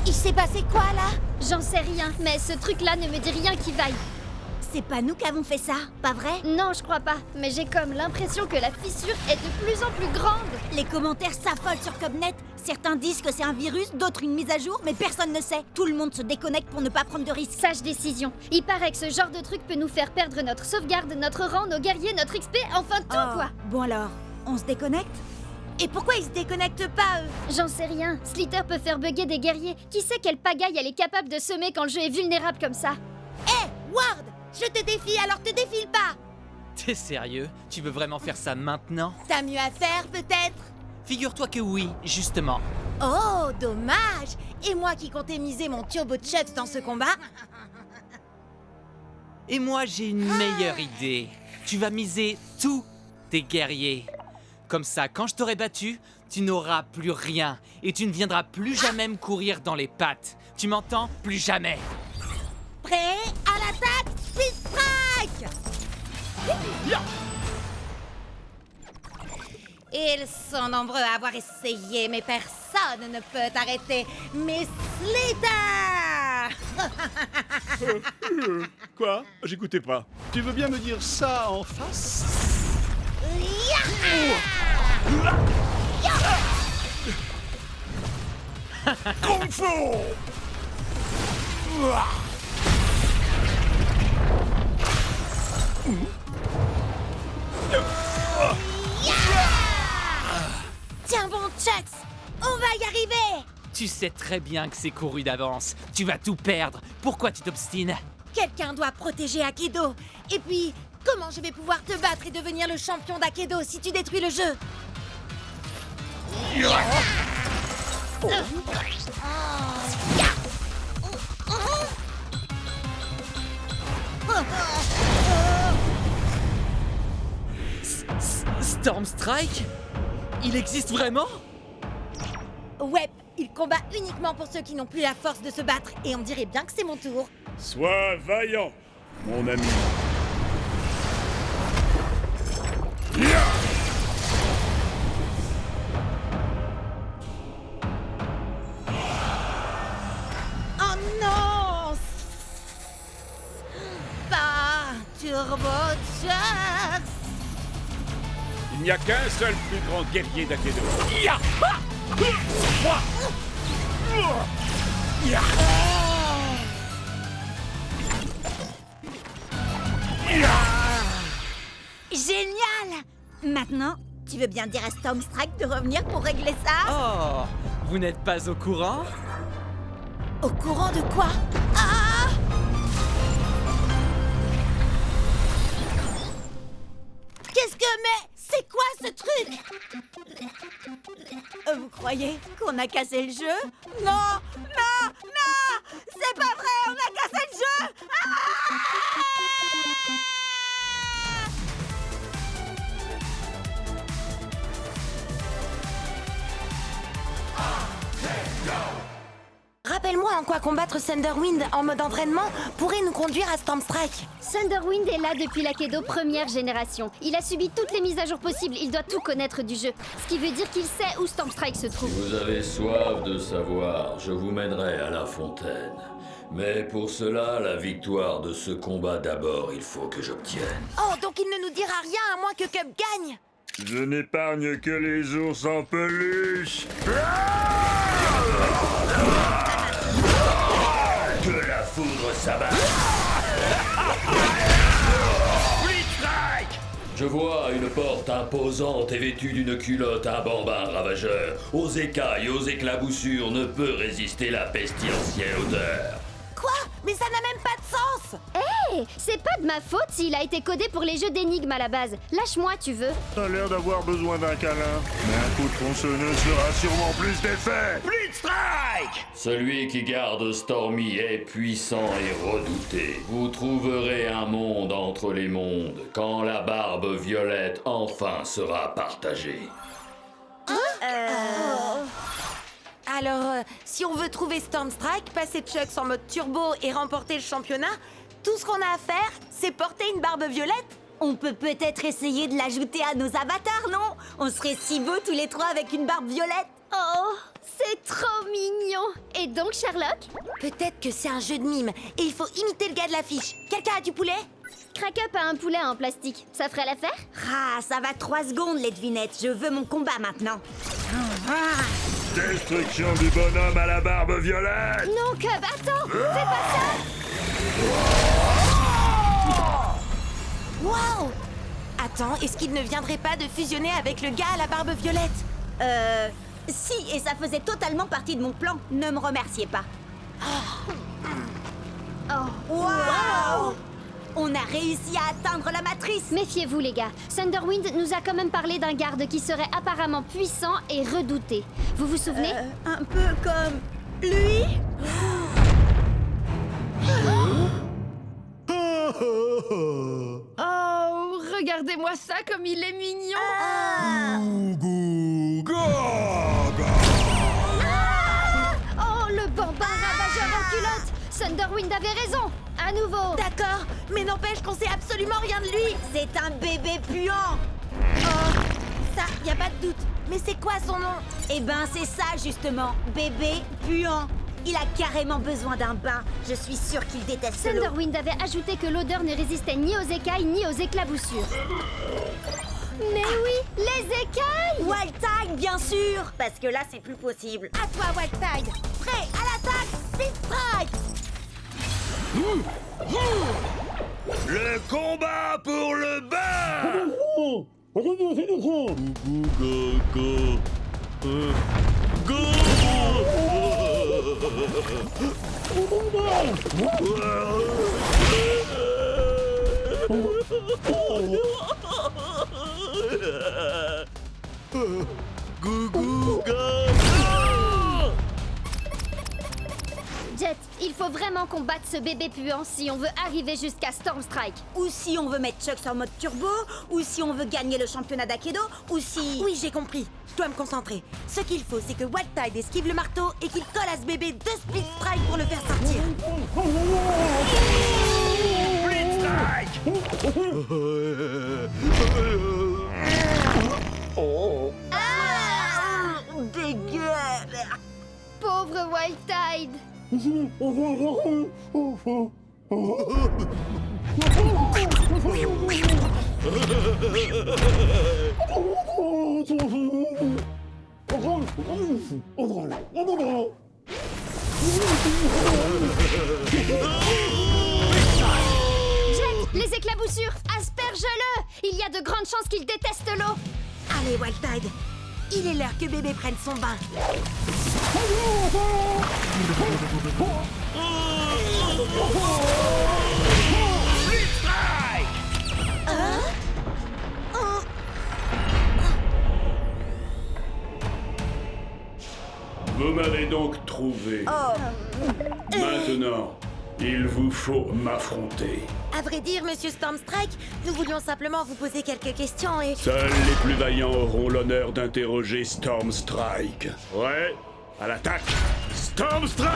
H: Il s'est passé quoi là?
G: J'en sais rien, mais ce truc-là ne me dit rien qui vaille.
C: C'est pas nous qui avons fait ça, pas vrai?
G: Non, je crois pas, mais j'ai comme l'impression que la fissure est de plus en plus grande.
C: Les commentaires s'affolent sur Cobnet. Certains disent que c'est un virus, d'autres une mise à jour, mais personne ne sait. Tout le monde se déconnecte pour ne pas prendre de risques.
G: Sage décision. Il paraît que ce genre de truc peut nous faire perdre notre sauvegarde, notre rang, nos guerriers, notre XP, enfin tout quoi.
C: Bon alors, on se déconnecte?
H: Et pourquoi ils se déconnectent pas, eux?
G: J'en sais rien. Slither peut faire bugger des guerriers. Qui sait quelle pagaille elle est capable de semer quand le jeu est vulnérable comme ça?
H: Hé, Ward! Je te défie, alors te défile pas!
A: T'es sérieux? Tu veux vraiment faire ça maintenant?
H: T'as mieux à faire, peut-être?
A: Figure-toi que oui, justement.
H: Oh, dommage! Et moi qui comptais miser mon Turbo Chucks dans ce combat?
A: Et moi, j'ai une meilleure idée. Tu vas miser tous tes guerriers. Comme ça, quand je t'aurai battu, tu n'auras plus rien. Et tu ne viendras plus jamais me courir dans les pattes. Tu m'entends? Plus jamais.
H: Prêt à l'attaque, Split Strike! Ils sont nombreux à avoir essayé, mais personne ne peut arrêter mes Slither!
B: Quoi? J'écoutais pas. Tu veux bien me dire ça en face? Kung Fu!
H: Tiens bon, Chucks! On va y arriver!
A: Tu sais très bien que c'est couru d'avance. Tu vas tout perdre. Pourquoi tu t'obstines?
H: Quelqu'un doit protéger Akedo. Et puis, comment je vais pouvoir te battre et devenir le champion d'Akedo si tu détruis le jeu?
A: Stormstrike? Il existe vraiment?
H: Ouais, il combat uniquement pour ceux qui n'ont plus la force de se battre, et on dirait bien que c'est mon tour.
B: Sois vaillant, mon ami.
H: Oh non! Pas Turbo Chucks!
B: Il n'y a qu'un seul plus grand guerrier d'Akedo.
C: Génial! Maintenant, tu veux bien dire à Stormstrike de revenir pour régler ça?
A: Oh, vous n'êtes pas au courant?
H: Au courant de quoi? Ah! Qu'est-ce que... Mais c'est quoi ce truc?
C: Vous croyez qu'on a cassé le jeu? Non! Non! Non! C'est pas vrai! On a cassé le jeu!
H: Rappelle-moi en quoi combattre Thunderwind en mode entraînement pourrait nous conduire à Stormstrike.
G: Thunderwind est là depuis l'Akedo première génération. Il a subi toutes les mises à jour possibles, il doit tout connaître du jeu. Ce qui veut dire qu'il sait où Stormstrike se trouve.
E: Si vous avez soif de savoir, je vous mènerai à la fontaine. Mais pour cela, la victoire de ce combat d'abord, il faut que j'obtienne.
H: Oh, donc il ne nous dira rien à moins que Cub gagne.
I: Je n'épargne que les ours en peluche.
E: Que la foudre s'abatte. Je vois une porte imposante et vêtue d'une culotte un bambin ravageur. Aux écailles, aux éclaboussures, ne peut résister la pestilentielle odeur.
H: Quoi? Mais ça n'a même pas de sens.
G: Hé, c'est pas de ma faute s'il a été codé pour les jeux d'énigmes à la base. Lâche-moi, tu veux.
I: T'as l'air d'avoir besoin d'un câlin. Mais un coup de tronçonneuse fera sûrement plus d'effet.
F: Blitzstrike!
E: Celui qui garde Stormy est puissant et redouté. Vous trouverez un monde entre les mondes quand la barbe violette enfin sera partagée.
H: Alors, si on veut trouver Stormstrike, passer Chucks en mode turbo et remporter le championnat, tout ce qu'on a à faire, c'est porter une barbe violette.
C: On peut peut-être essayer de l'ajouter à nos avatars, non? On serait si beaux tous les trois avec une barbe violette.
G: Oh, c'est trop mignon. Et donc, Sherlock?
H: Peut-être que c'est un jeu de mime et il faut imiter le gars de l'affiche. Quelqu'un a du poulet?
G: Crack-up a un poulet en plastique. Ça ferait l'affaire?
C: Ah, ça va 3 secondes, les devinettes. Je veux mon combat maintenant.
I: Destruction du bonhomme à la barbe violette.
G: Non, Cub, attends! Fais pas ça!
H: Wow! Attends, est-ce qu'il ne viendrait pas de fusionner avec le gars à la barbe violette?
C: Si, et ça faisait totalement partie de mon plan. Ne me remerciez pas.
G: Oh.
C: Wow! On a réussi à atteindre la matrice.
G: Méfiez-vous, les gars. Thunderwind nous a quand même parlé d'un garde qui serait apparemment puissant et redouté. Vous vous souvenez?
C: Un peu comme lui.
D: Oh, regardez-moi ça comme il est mignon.
G: Oh, le bambin ravageur en culotte! Thunderwind avait raison! À nouveau!
H: D'accord, mais n'empêche qu'on sait absolument rien de lui.
C: C'est un bébé puant.
H: Oh, ça, y a pas de doute. Mais c'est quoi son nom?
C: Eh ben, c'est ça, justement. Bébé puant. Il a carrément besoin d'un bain. Je suis sûre qu'il déteste l'eau.
G: Thunderwind avait ajouté que l'odeur ne résistait ni aux écailles ni aux éclaboussures. Mais oui, les écailles!
C: Wildtide, bien sûr. Parce que là, c'est plus possible.
H: À toi, Wildtide. Prêt à l'attaque, Blitzstrike.
F: Le combat pour le bain!
G: Jet, il faut vraiment qu'on batte ce bébé puant si on veut arriver jusqu'à Stormstrike.
C: Ou si on veut mettre Chucks en mode turbo, ou si on veut gagner le championnat d'Akedo, ou si...
H: Oui, j'ai compris. Je dois me concentrer. Ce qu'il faut, c'est que Wildtide esquive le marteau et qu'il colle à ce bébé 2 Split Strike pour le faire sortir.
F: Split Strike!
C: Dégueu!
G: Pauvre Wildtide. Jet, les éclaboussures, asperge-le! Il y a de grandes chances qu'il déteste l'eau.
H: Allez, Wildtide. Il est l'heure que bébé prenne son bain.
F: Split Strike!
B: Vous m'avez donc trouvé. Maintenant, il vous faut m'affronter.
H: À vrai dire, monsieur Stormstrike, nous voulions simplement vous poser quelques questions et...
B: Seuls les plus vaillants auront l'honneur d'interroger Stormstrike. Ouais, à l'attaque. Stormstrike!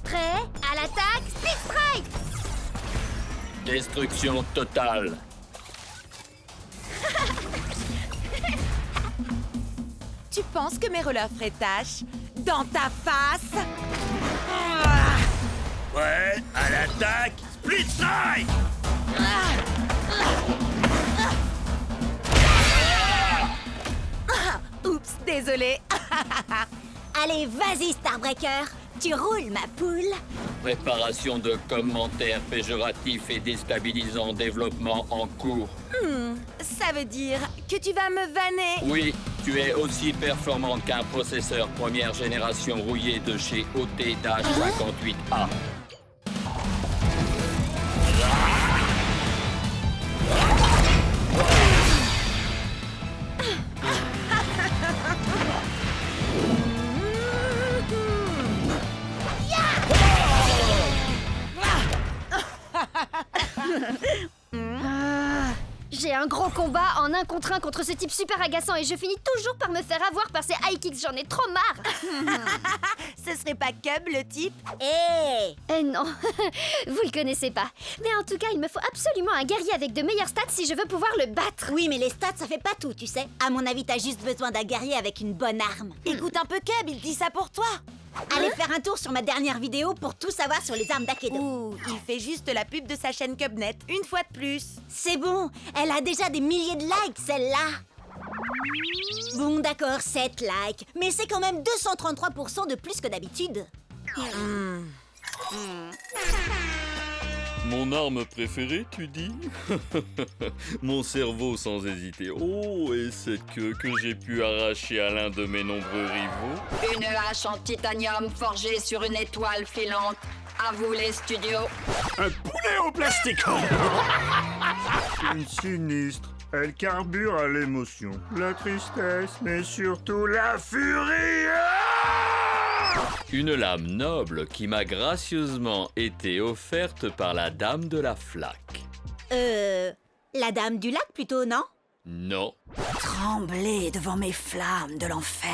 G: Prêt? À l'attaque, Split Strike!
J: Destruction totale.
H: Tu penses que mes rollers feraient tâche? Dans ta face?
F: Ouais, à l'attaque, Split Strike!
H: Oups, désolé.
C: Allez, vas-y, Starbreaker! Tu roules, ma poule!
J: Préparation de commentaires péjoratifs et déstabilisants, développement en cours.
H: Ça veut dire que tu vas me vanner?
J: Oui, tu es aussi performante qu'un processeur première génération rouillé de chez OT-58A.
G: J'ai un gros combat en 1 contre 1 contre ce type super agaçant et je finis toujours par me faire avoir par ces high kicks, j'en ai trop marre.
H: Ce serait pas Cub, le type?
G: Eh non, vous le connaissez pas. Mais en tout cas, il me faut absolument un guerrier avec de meilleures stats si je veux pouvoir le battre.
C: Oui, mais les stats, ça fait pas tout, tu sais. À mon avis, t'as juste besoin d'un guerrier avec une bonne arme.
H: Écoute un peu Cub, il dit ça pour toi.
C: Allez faire un tour sur ma dernière vidéo pour tout savoir sur les armes d'Akedo.
H: Ouh, il fait juste la pub de sa chaîne Cubnet, une fois de plus.
C: C'est bon, elle a déjà des milliers de likes, celle-là. Bon, d'accord, 7 likes, mais c'est quand même 233% de plus que d'habitude.
K: Mon arme préférée, tu dis? Mon cerveau sans hésiter. Oh, et cette queue que j'ai pu arracher à l'un de mes nombreux rivaux.
L: Une hache en titanium forgée sur une étoile filante. À vous les studios.
B: Un poulet en plastique!
M: Une sinistre. Elle carbure à l'émotion, la tristesse, mais surtout la furie.
K: Une lame noble qui m'a gracieusement été offerte par la dame de la flaque.
C: La dame du lac plutôt, non?
K: Non.
H: Trembler devant mes flammes de l'enfer.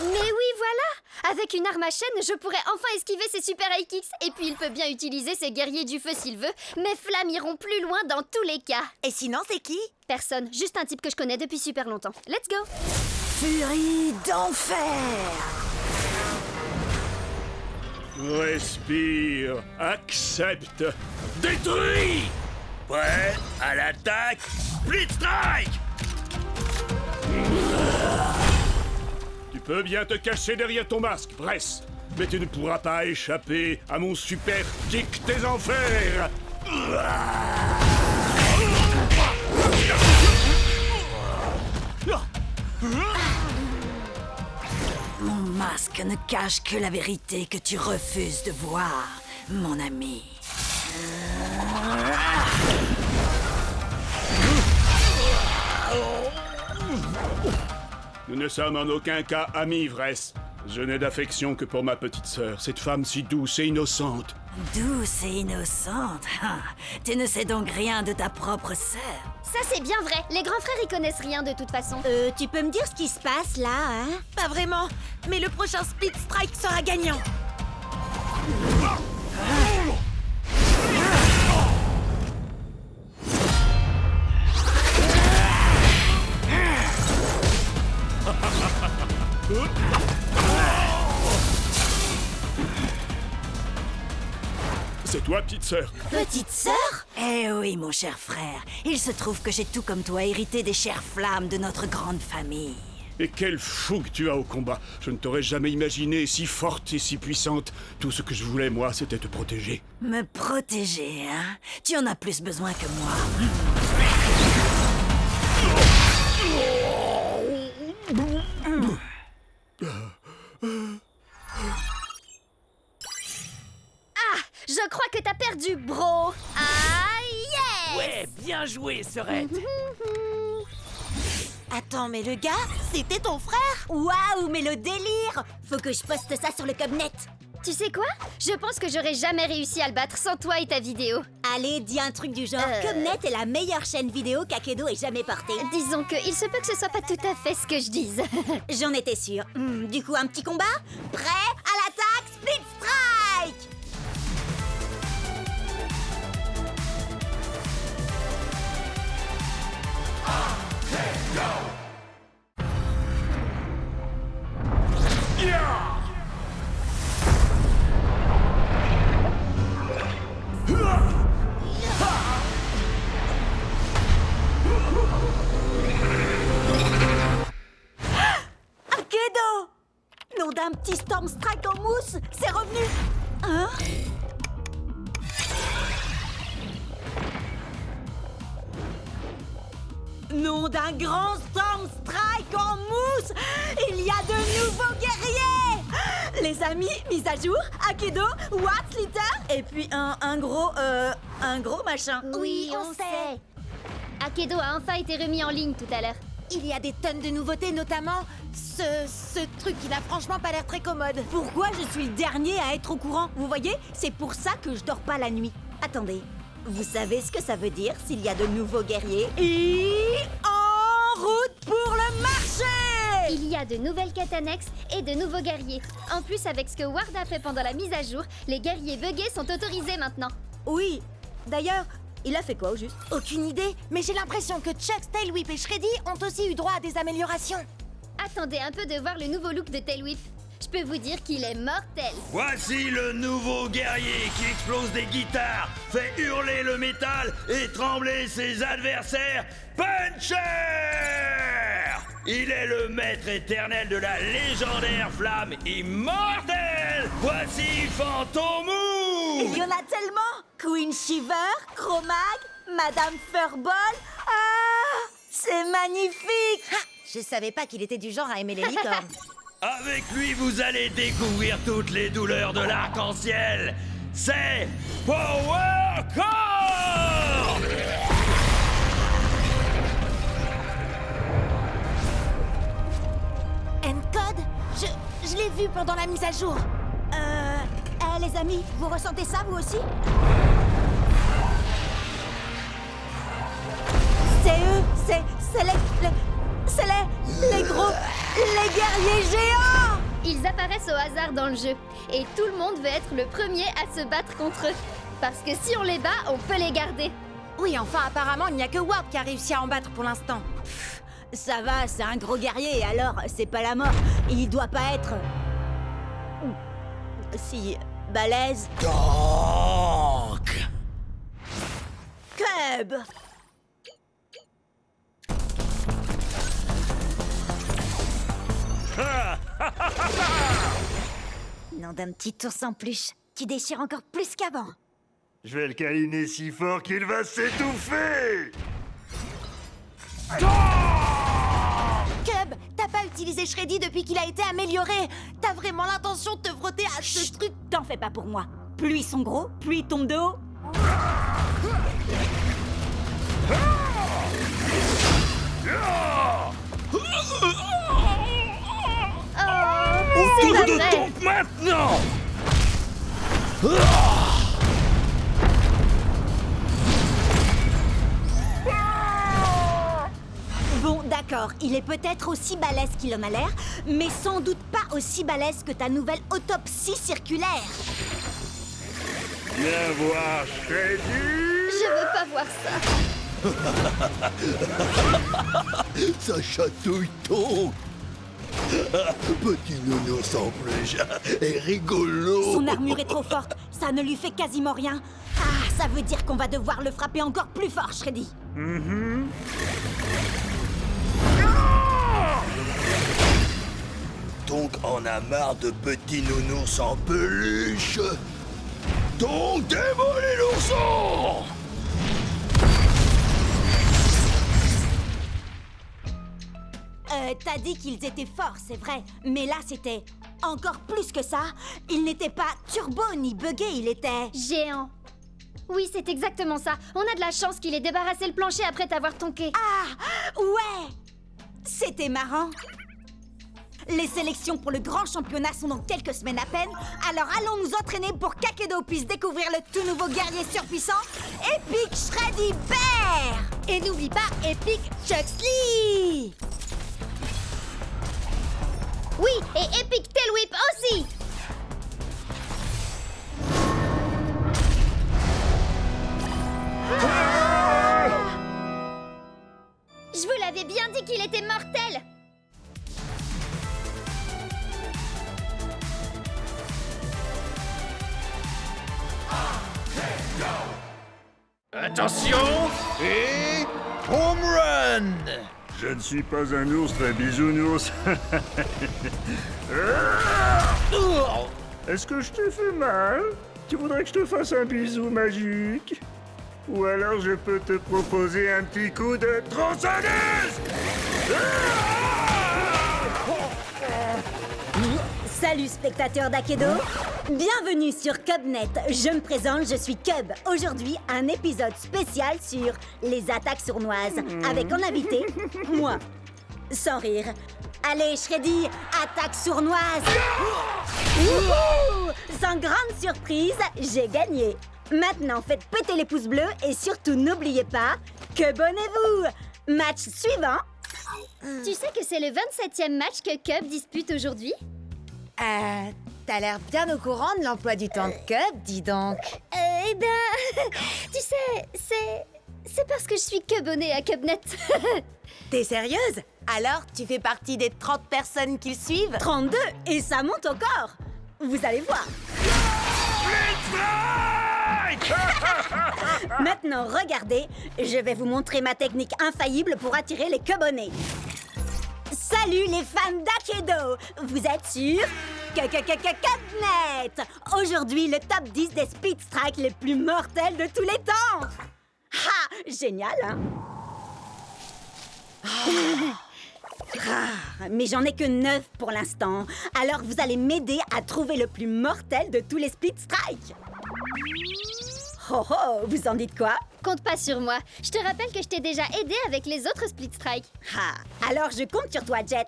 G: Mais oui, voilà! Avec une arme à chaîne, je pourrais enfin esquiver ses super high kicks. Et puis il peut bien utiliser ses guerriers du feu s'il veut. Mes flammes iront plus loin dans tous les cas.
H: Et sinon, c'est qui?
G: Personne, juste un type que je connais depuis super longtemps. Let's go!
H: Furie d'enfer!
B: Respire, accepte,
F: Détruit! Prêt? À l'attaque, Split Strike!
B: Tu peux bien te cacher derrière ton masque, Bress, mais tu ne pourras pas échapper à mon super kick des enfers.
H: Mon masque ne cache que la vérité que tu refuses de voir, mon ami.
B: Nous ne sommes en aucun cas amis, Vresse. Je n'ai d'affection que pour ma petite sœur, cette femme si douce et innocente.
C: Douce et innocente. Tu ne sais donc rien de ta propre sœur.
G: Ça, c'est bien vrai. Les grands frères y connaissent rien de toute façon.
C: Tu peux me dire ce qui se passe là, hein?
H: Pas vraiment, mais le prochain Split Strike sera gagnant.
B: C'est toi, petite sœur?
C: Petite sœur? Eh oui, mon cher frère. Il se trouve que j'ai tout comme toi hérité des chères flammes de notre grande famille.
B: Et quelle fougue tu as au combat. Je ne t'aurais jamais imaginé si forte et si puissante. Tout ce que je voulais, moi, c'était te protéger.
C: Me protéger, hein? Tu en as plus besoin que moi.
G: Je crois que t'as perdu, bro. Ah, yes!
A: Ouais, bien joué, Sorette.
H: Attends, mais le gars, c'était ton frère?
C: Waouh, mais le délire! Faut que je poste ça sur le Cubnet.
G: Tu sais quoi? Je pense que j'aurais jamais réussi à le battre sans toi et ta vidéo.
C: Allez, dis un truc du genre. Cubnet est la meilleure chaîne vidéo qu'Akedo ait jamais portée.
G: Disons que il se peut que ce soit pas tout à fait ce que je dise.
C: J'en étais sûre. Du coup, un petit combat? Prêt? À l'attaque, Split Strike! Akedo! Nom d'un petit Storm Strike en mousse, c'est revenu! Hein? Nom d'un grand Storm Strike en mousse, il y a de nouveaux guerriers! Les amis, mise à jour, Akedo, What's Litter, et puis un gros machin.
G: Oui, on sait. Akedo a enfin été remis en ligne tout à l'heure.
H: Il y a des tonnes de nouveautés, notamment ce truc qui n'a franchement pas l'air très commode.
C: Pourquoi je suis le dernier à être au courant? Vous voyez, c'est pour ça que je dors pas la nuit. Attendez, vous savez ce que ça veut dire s'il y a de nouveaux guerriers? Et en route pour le marché!
G: Il y a de nouvelles quêtes annexes et de nouveaux guerriers. En plus, avec ce que Ward a fait pendant la mise à jour, les guerriers buggés sont autorisés maintenant.
C: Oui, d'ailleurs, il a fait quoi au juste?
H: Aucune idée, mais j'ai l'impression que Chuck, Tailwhip et Shreddy ont aussi eu droit à des améliorations.
G: Attendez un peu de voir le nouveau look de Tailwhip. Je peux vous dire qu'il est mortel.
F: Voici le nouveau guerrier qui explose des guitares, fait hurler le métal et trembler ses adversaires. Puncher! Il est le maître éternel de la légendaire flamme immortelle. Voici Fantomou!
C: Il y en a tellement! Queen Shiver, Chromag, Madame Furball. Ah! C'est magnifique!
H: Ha! Je savais pas qu'il était du genre à aimer les licornes.
F: Avec lui, vous allez découvrir toutes les douleurs de l'arc-en-ciel. C'est Power Core!
H: Encode? Je l'ai vu pendant la mise à jour.
C: Les amis, vous ressentez ça vous aussi? C'est eux, c'est les gros, les guerriers géants!
G: Ils apparaissent au hasard dans le jeu, et tout le monde veut être le premier à se battre contre eux. Parce que si on les bat, on peut les garder.
H: Oui, enfin, apparemment, il n'y a que Ward qui a réussi à en battre pour l'instant.
C: Ça va, c'est un gros guerrier, alors c'est pas la mort. Il doit pas être... si... balèze.
E: Donc
C: Cub! Nom d'un petit ours en peluche, tu déchires encore plus qu'avant.
M: Je vais le câliner si fort qu'il va s'étouffer.
H: Cub, t'as pas utilisé Shreddy depuis qu'il a été amélioré. T'as vraiment l'intention de te frotter à ce truc?
C: T'en fais pas pour moi. Plus ils sont gros, plus ils tombent de haut.
G: C'est
K: Tour
G: pas
K: de
G: vrai.
K: tombe maintenant.
C: Bon, d'accord, il est peut-être aussi balèze qu'il en a l'air, mais sans doute pas aussi balèze que ta nouvelle autopsie circulaire.
M: Viens voir Shreddy.
G: Je veux pas voir ça.
E: Ça chatouille donc. Petit nounours en plus est rigolo.
C: Son armure est trop forte, ça ne lui fait quasiment rien. Ah, ça veut dire qu'on va devoir le frapper encore plus fort, Shreddy.
E: Donc on a marre de petits nounours en peluche. Donc démolis l'ourson.
C: T'as dit qu'ils étaient forts, c'est vrai. Mais là, c'était encore plus que ça. Il n'était pas turbo ni buggé, il était...
G: Géant. Oui, c'est exactement ça. On a de la chance qu'il ait débarrassé le plancher après t'avoir tonké.
C: Ah, ouais. C'était marrant. Les sélections pour le grand championnat sont dans quelques semaines à peine. Alors allons nous entraîner pour qu'Akedo puisse découvrir le tout nouveau guerrier surpuissant, Epic Shreddy Bear. Et n'oublie pas Epic Chuxley.
G: Oui, et Epic Tail Whip aussi. Je vous l'avais bien dit qu'il était mortel.
I: Attention et home run.
M: Je ne suis pas un ours très bisounours. Est-ce que je te fais mal? Tu voudrais que je te fasse un bisou magique? Ou alors je peux te proposer un petit coup de tronçonneuse?
C: Salut spectateurs d'Akedo. Bienvenue sur CubNet. Je me présente, je suis Cub. Aujourd'hui, un épisode spécial sur les attaques sournoises. Avec en invité, moi. Sans rire. Allez, Shreddy, attaque sournoise. Wouhou! Sans grande surprise, j'ai gagné. Maintenant, faites péter les pouces bleus et surtout n'oubliez pas, Cubonnez-vous. Match suivant.
G: Tu sais que c'est le 27e match que Cub dispute aujourd'hui?
H: T'as l'air bien au courant de l'emploi du temps de Cub, dis donc.
G: Eh ben, tu sais, c'est parce que je suis Cubonnée à CubNet.
H: T'es sérieuse? Alors, tu fais partie des 30 personnes qui le suivent?
C: 32, et ça monte encore. Vous allez voir. Maintenant, regardez, je vais vous montrer ma technique infaillible pour attirer les Cubonnés. Salut les fans d'Akedo! Vous êtes sur CubNet! Aujourd'hui, le top 10 des Speed Strikes les plus mortels de tous les temps! Ha! Génial, hein? Mais j'en ai que 9 pour l'instant. Alors vous allez m'aider à trouver le plus mortel de tous les Split Strikes. Oh oh, vous en dites quoi?
G: Compte pas sur moi. Je te rappelle que je t'ai déjà aidé avec les autres Split Strike.
C: Ah, alors je compte sur toi, Jet.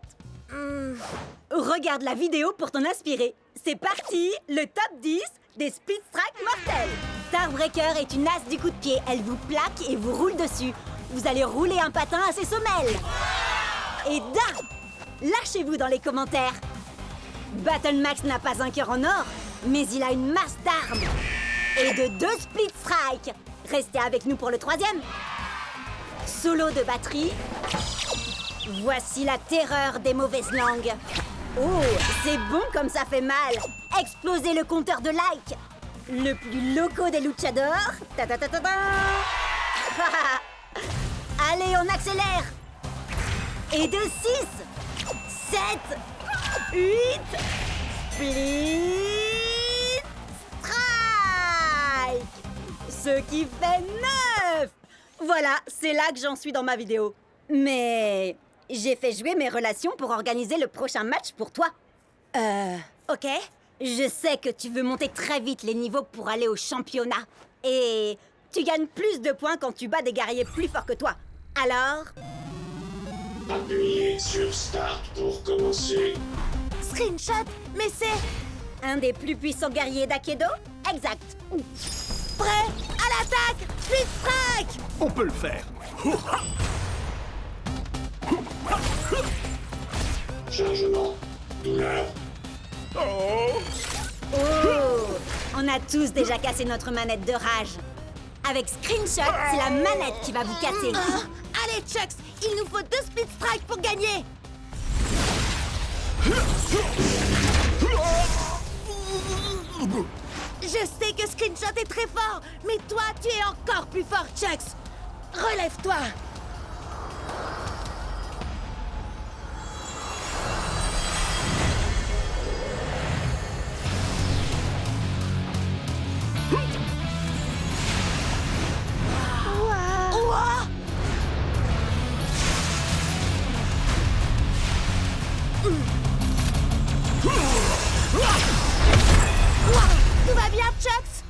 C: Regarde la vidéo pour t'en inspirer. C'est parti, le top 10 des Split Strikes mortels. Starbreaker est une as du coup de pied. Elle vous plaque et vous roule dessus. Vous allez rouler un patin à ses semelles. Et d'un, lâchez-vous dans les commentaires. Battle Max n'a pas un cœur en or, mais il a une masse d'armes. Et de 2 Split Strike. Restez avec nous pour le 3e. Solo de batterie. Voici la terreur des mauvaises langues. Oh, c'est bon comme ça fait mal. Explosez le compteur de likes. Le plus loco des luchadors. Ta ta ta ta ta. Allez, on accélère. Et de 6, 7, 8, Split Strike. Ce qui fait 9. Voilà, c'est là que j'en suis dans ma vidéo. Mais j'ai fait jouer mes relations pour organiser le prochain match pour toi. Ok. Je sais que tu veux monter très vite les niveaux pour aller au championnat. Et tu gagnes plus de points quand tu bats des guerriers plus forts que toi. Alors...
N: Appuyez sur Start pour commencer.
H: Screenshot, mais c'est...
C: Un des plus puissants guerriers d'Akedo? Exact.
H: Prêt à l'attaque! Speed Strike!
B: On peut le faire.
E: Chargement. Douleur.
B: Oh!
C: Oh! On a tous déjà cassé notre manette de rage. Avec Screenshot, c'est la manette qui va vous casser.
H: Allez, Chucks, il nous faut 2 Speed Strike pour gagner! Je sais que Screenshot est très fort, mais toi, tu es encore plus fort, Chucks! Relève-toi! Ouah! Tout va bien, Chucks?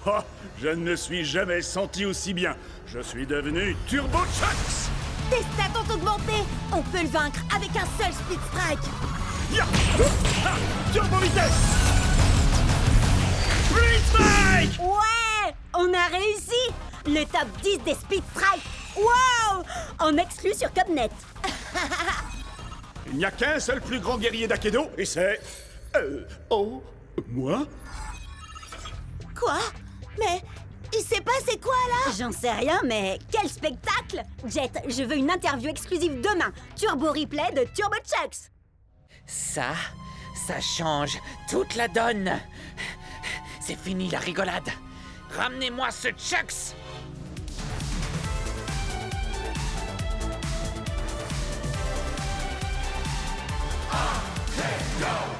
B: Oh, je ne me suis jamais senti aussi bien. Je suis devenu Turbo Chucks.
H: Tes stats ont augmenté! On peut le vaincre avec un seul Speed Strike!
B: Ya! Ah! Turbo vitesse. Speed Strike!
C: Ouais! On a réussi! Le top 10 des Speed Strike! Wow! En exclu sur Codnet.
B: Il n'y a qu'un seul plus grand guerrier d'Akedo, et c'est... Oh, moi?
H: Quoi? Mais il s'est passé quoi là?
C: J'en sais rien, mais quel spectacle! Jet, je veux une interview exclusive demain. Turbo replay de Turbo Chucks.
A: Ça change toute la donne. C'est fini la rigolade. Ramenez-moi ce Chucks.
I: Go!